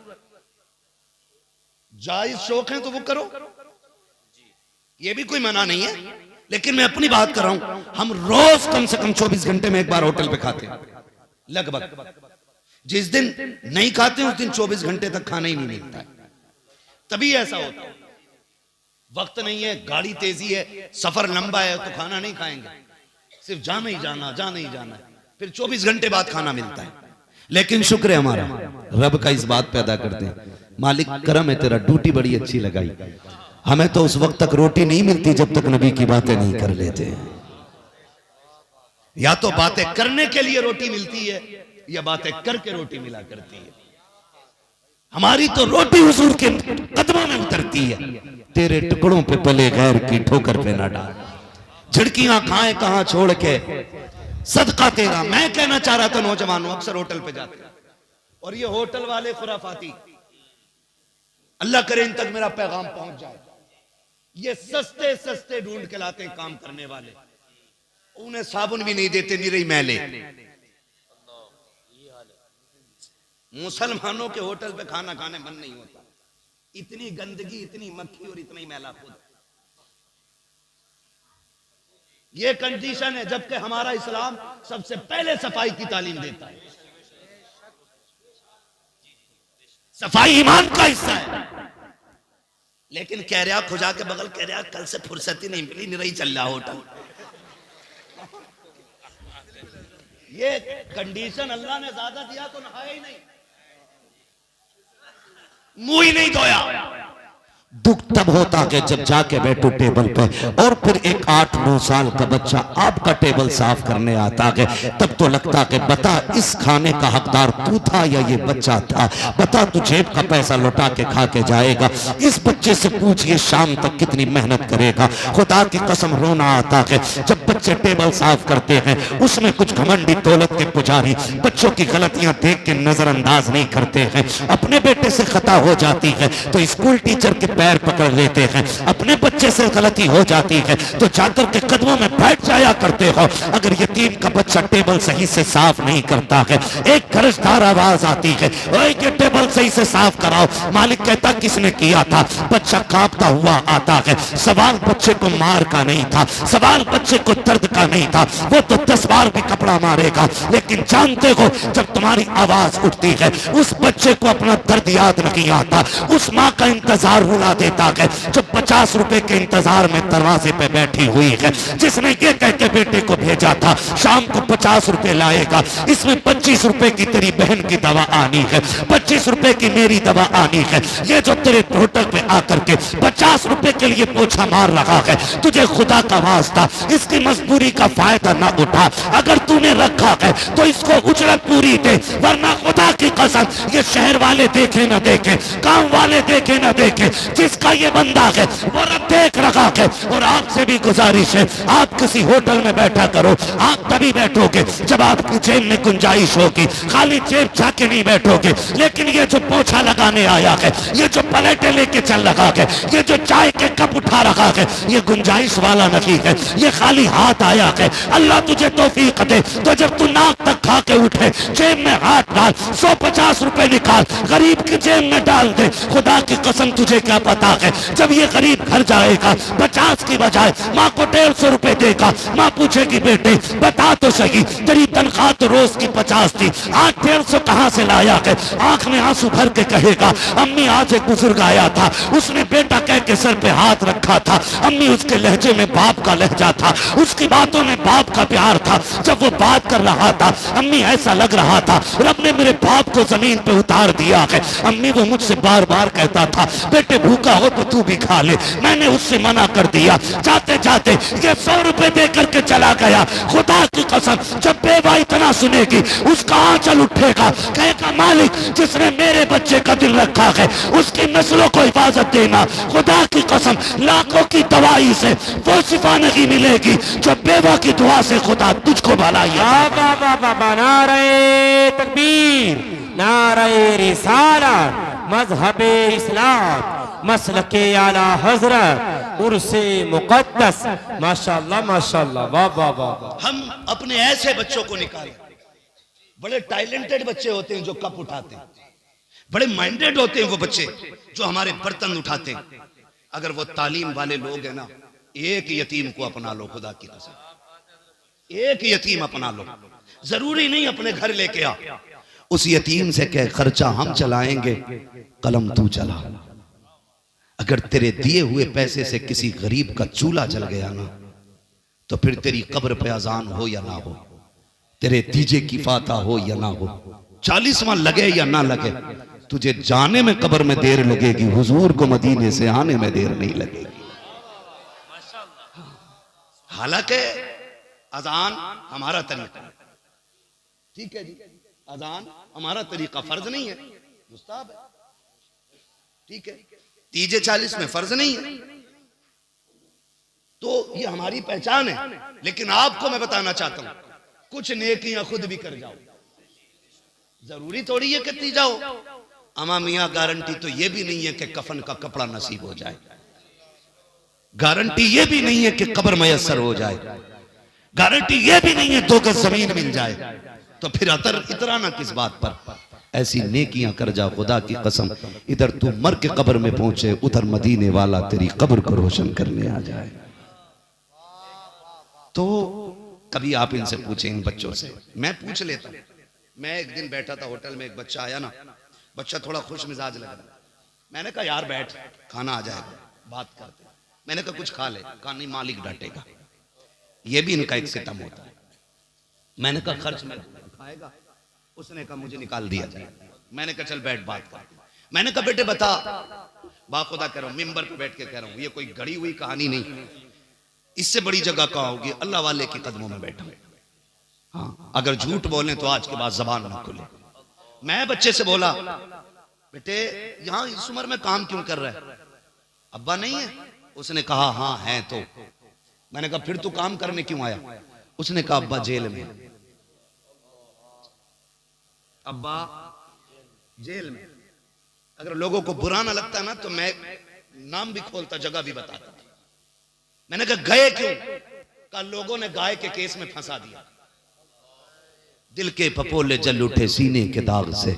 जायज शौक है तो वो करो, ये भी कोई मना नहीं है, लेकिन मैं अपनी बात कर रहा हूं। हम रोज कम से कम 24 घंटे में एक बार होटल पे खाते हैं लगभग। जिस दिन नहीं खाते उस दिन 24 घंटे तक खाना ही नहीं मिलता है। तभी ऐसा होता है, वक्त नहीं है, गाड़ी तेजी है, सफर लंबा है तो खाना नहीं खाएंगे, सिर्फ जाना ही जाना, जाना ही जाना है, फिर 24 घंटे बाद खाना मिलता है। लेकिन शुक्र है हमारा, रब का इस बात पे अदा करते हैं, मालिक करम है तेरा, ड्यूटी बड़ी अच्छी लगाई। हमें तो उस वक्त तक रोटी नहीं मिलती जब तक नबी की बातें नहीं कर लेते। या तो बातें करने के लिए रोटी मिलती है या बातें करके रोटी मिला करती है। हमारी तो रोटी हुजूर के कदमों में उतरती है। तेरे टुकड़ों पे पले गैर की ठोकर पे ना डाल, झिड़कियां खाए कहां छोड़ के सदका तेरा। मैं कहना चाह रहा था नौजवानों, अक्सर होटल पे जाते हैं और ये होटल वाले खुराफाती, अल्लाह करे इन तक मेरा पैगाम पहुंच जाए, ये सस्ते सस्ते ढूंढ के लाते हैं काम करने वाले, उन्हें साबुन भी नहीं देते, निरे मैले। मुसलमानों के होटल पे खाना खाने मन नहीं होता, इतनी गंदगी, इतनी मक्खी और इतनी मैला खुद। ये कंडीशन है, जबकि हमारा इस्लाम सबसे पहले सफाई की तालीम देता है। सफाई ईमान का हिस्सा है। लेकिन कह रहा खुजा के बगल, कह रहा कल से फुर्सत ही नहीं मिली, निरही चल रहा होटल। ये कंडीशन अल्लाह ने ज्यादा दिया तो नहाया ही नहीं, मुंह ही नहीं धोया। दुख तब होता कि जब जाके बैठो टेबल पे और फिर एक 8-9 साल का बच्चा आपका टेबल साफ करने आता है, तब तो लगता कि बता इस खाने का हकदार तू था या ये बच्चा था, बता तू जेब का पैसा लौटा के खा के जाएगा, इस बच्चे से पूछ ये शाम तक कितनी मेहनत करेगा। खुदा की कसम रोना आता है जब बच्चे टेबल साफ करते हैं, उसमें कुछ घमंडी दौलत के पुजारी बच्चों की गलतियां देख के नजरअंदाज नहीं करते हैं। अपने बेटे से खता हो जाती है तो स्कूल टीचर के पैर पकड़ लेते हैं, अपने बच्चे से गलती हो जाती है तो जाकर के कदमों में बैठ जाया करते हो। अगर यतीम का बच्चा टेबल सही से साफ नहीं करता है, एक गरजदार आवाज आती है, ओए ये टेबल सही से साफ कराओ। मालिक कहता किसने किया था? बच्चा कांपता हुआ आता है। सवाल बच्चे को मार का नहीं था, सवाल बच्चे को दर्द का नहीं था, वो तो 10 बार भी कपड़ा मारेगा, लेकिन जानते हो जब तुम्हारी आवाज उठती है उस बच्चे को अपना दर्द याद नहीं आता, उस माँ का इंतजार रुला देता है जो 50 रुपए के इंतजार में दरवाजे पे बैठी हुई है, जिसने ये कह के बेटे को भेजा था शाम को 50 रुपए लाएगा, इसमें 25 रुपए की तेरी बहन की दवा आनी है, 25 रुपए की मेरी दवा आनी है। ये जो तेरे होटल पे आकर के 50 रुपए के लिए पोछा मार रहा है, तुझे खुदा का वास्ता इसकी मजबूरी का फायदा ना उठा। अगर तूने रखा है तो इसको उजरत पूरी दे, वरना खुदा की कसम ये शहर वाले देखे ना देखे, काम वाले देखे ना देखे, जिसका ये बंदा है वो रब देख रखा है। और आपसे भी गुजारिश है, आप किसी होटल में बैठा करो, आप तभी बैठोगे जब आपकी जेब में गुंजाइश होगी, खाली जेब जाके नहीं बैठोगे। लेकिन ये जो पोछा लगाने आया है, ये जो प्लेटें लेके चल रहा है, ये जो चाय के कप उठा रहा है, ये गुंजाइश वाला नहीं है, ये खाली हाथ आया है। अल्लाह तुझे तौफीक दे तो जब तू नाक तक खा के उठे, जेब में हाथ डाल, 150 रुपए निकाल, गरीब की जेब में डाल दे। खुदा की कसम तुझे क्या पता है, जब ये गरीब घर जाएगा 50 की बजाय माँ को 150 रुपए देगा, माँ पूछेगी बेटे बता तो सही तेरी तनख्वाह तो रोज की 50 थी, आज 150 कहाँ से लाया है? आंख में आंसू भर के कहेगा अम्मी आज एक बुजुर्ग आया था, उसने बेटा कह के सर पे हाथ रखा था। अम्मी उसके लहजे में बाप का लहजा था, उसकी बातों में बाप का प्यार था। जब वो बात कर रहा था अम्मी ऐसा लग रहा था रब ने मेरे बाप को जमीन पे उतार दिया है। अम्मी वो मुझसे बार बार कहता था बेटे भूखा हो तो तू भी खा ले, है। मैंने उससे मना कर दिया। जाते जाते ये 100 रुपए दे करके चला गया। खुदा की कसम, जब बेवा इतना सुनेगी उसका आंचल उठेगा, कहेगा मालिक जिसने मेरे बच्चे का दिल रखा है उसकी नस्लों को हिफाजत देना। खुदा की कसम, लाखों की दवाई से वो शिफा नहीं मिलेगी जो बेवा की दुआ से खुदा तुझको भलाई। नारे तकबीर, नारे रिसालत, मजहबे इस्लाम, मसलके आला हजरत, उर्से मुकद्दस। माशाअल्लाह माशाअल्लाह, वाह वाह वाह। हम अपने ऐसे बच्चों को निकालें, बड़े टैलेंटेड बच्चे होते हैं जो कप उठाते हैं, बड़े माइंडेड होते हैं वो बच्चे जो हमारे बर्तन उठाते हैं। अगर वो तालीम वाले लोग हैं ना, एक यतीम को अपना लो, खुदा की कसम एक यतीम अपना लो। जरूरी नहीं अपने घर लेके आ, उस यतीम से कह खर्चा हम चलाएंगे, कलम तू चला। अगर तेरे दिए हुए पैसे से किसी गरीब का चूल्हा जल गया ना, तो फिर तेरी कब्र पे अजान हो या ना हो, तेरे दीजे की फाता हो या ना हो, 40वां लगे या ना लगे, तुझे जाने में कब्र में देर लगेगी, हुजूर को मदीने से आने में देर नहीं लगेगी। हालांकि अजान हमारा तरीका, ठीक है जी, अजान हमारा तरीका फर्ज नहीं है, मुस्ताहब है, ठीक है। तीजे 40 में फर्ज नहीं है, तो ये हमारी पहचान है। लेकिन आपको मैं बताना चाहता हूं, कुछ नेकियां खुद भी कर जाओ, जरूरी थोड़ी है कि जाओ। अमा मियां गारंटी तो ये भी नहीं है कि कफन का कपड़ा नसीब हो जाए, गारंटी ये भी नहीं है कि कब्र मयसर हो जाए, गारंटी ये भी नहीं है 2 गज जमीन मिल जाए। तो फिर इतराना किस बात पर? ऐसी नेकियां कर जा, खुदा की कसम इधर तू मर के कब्र में पहुंचे, उधर मदीने वाला तेरी कब्र को रोशन करने आ जाए। तो कभी आप इनसे पूछें, इन बच्चों से, मैं पूछ लेता हूं। मैं एक दिन बैठा था होटल में, एक बच्चा आया ना, बच्चा थोड़ा खुश मिजाज लग रहा। मैंने कहा यार बैठ, खाना आ जाएगा, बात करते। मैंने कहा कुछ खा ले, कहा नहीं मालिक डांटेगा। ये भी इनका एक सितम होता है। मैंने कहा खर्च में खाएगा, उसने कहा मुझे निकाल दिया जाए। मैंने कहा चल बैठ बात कर। मैंने कहा बेटे बता, बाखुदा कह रहा हूं, मिंबर पे बैठ के कह रहा हूं, ये कोई गढ़ी हुई कहानी नहीं, इससे बड़ी जगह कहां होगी, अल्लाह वाले के कदमों में बैठा। हाँ, अगर झूठ बोले तो आज के बाद जबान ना खुले। मैं बच्चे से बोला बेटे यहां इस उम्र में काम क्यों कर रहा है, अब्बा नहीं है? उसने कहा हाँ है। तो मैंने कहा फिर तू काम करने क्यों आया? उसने कहा अब्बा जेल में। अब्बा जेल में। अगर लोगों को बुरा ना लगता ना तो मैं नाम भी खोलता, जगह भी बताता। मैंने कहा गए क्यों? कहा लोगों ने गाय के केस में फंसा दिया। दिल के पपोले जल उठे सीने के दाग से,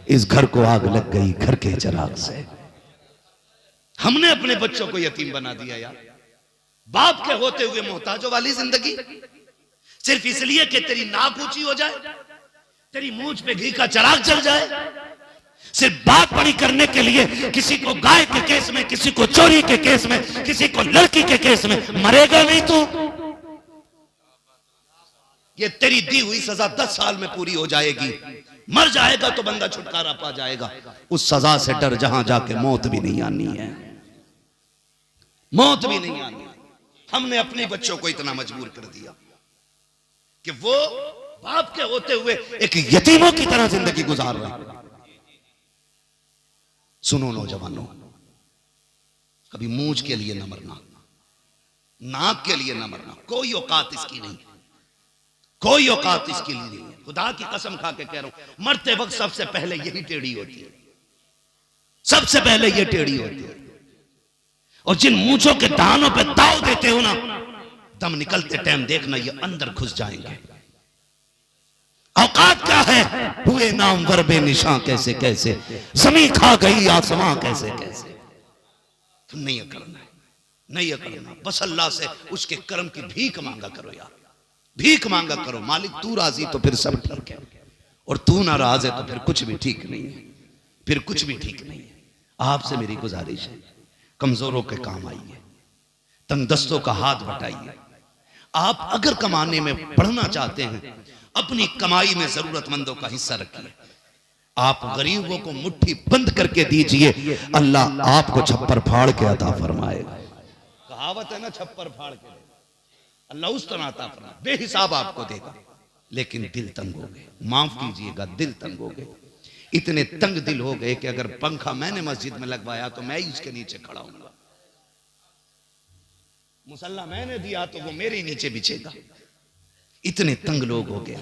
इस घर को आग लग गई घर के चिराग से। हमने अपने बच्चों को यतीम बना दिया यार। बाप के होते हुए मोहताजों वाली जिंदगी, सिर्फ इसलिए कि तेरी नाक ऊंची हो जाए, तेरी मूंछ पे घी का चिराग जल जाए, सिर्फ बात बड़ी करने के लिए किसी को गाय के केस में, किसी को चोरी के केस में, किसी को लड़की के केस में। मरेगा नहीं तू, ये तेरी दी हुई सजा 10 साल में पूरी हो जाएगी। मर जाएगा तो बंदा छुटकारा पा जाएगा। उस सजा से डर जहां जाके मौत भी नहीं आनी है, मौत भी नहीं आनी है। हमने अपने बच्चों को इतना मजबूर कर दिया कि वो बाप के होते हुए एक यतीमों की तरह जिंदगी गुजार रहे हैं। सुनो नौजवानों, कभी मूंछ के लिए न मरना, नाक के लिए न मरना, कोई औकात इसकी नहीं, कोई औकात इसके लिए नहीं है। खुदा की कसम खा के कह रहा हूं, मरते वक्त सबसे पहले यही टेढ़ी होती है, सबसे पहले ये टेढ़ी होती है। और जिन मूंछों के दानों पे दाव देते हो ना, दम निकलते टाइम देखना ये अंदर घुस जाएंगे। औकात क्या है, हुए नाम वरबे निशां कैसे कैसे, जमीन खा गई आसमां कैसे कैसे। तुम नहीं करना है, नहीं करना, बस अल्लाह से उसके कर्म की भीख मांगा करो यार, भीख मांगा करो। मालिक तू राजी तो फिर सब ठीक है, और तू नाराज है तो फिर कुछ भी ठीक नहीं है, फिर कुछ भी ठीक नहीं है। आपसे मेरी गुजारिश है, कमजोरों के काम आइए, तंगदस्तों का हाथ बटाइए। आप अगर कमाने में बढ़ना चाहते हैं, अपनी कमाई में जरूरतमंदों का हिस्सा रखिए। आप गरीबों को मुट्ठी बंद करके दीजिए, अल्लाह आपको छप्पर फाड़ के अता फरमाएगा। कहावत है ना, छप्पर फाड़ के अल्लाह उस तरह अता फरमाए, बेहिसाब आपको देगा। लेकिन दिल तंग हो गए, माफ कीजिएगा, दिल तंग हो गए। इतने तंग दिल हो गए कि अगर पंखा मैंने मस्जिद में लगवाया तो मैं ही उसके नीचे खड़ा हूंगा, मुसल्ला मैंने दिया तो वो मेरे नीचे बिछेगा। इतने तंग लोग हो गए।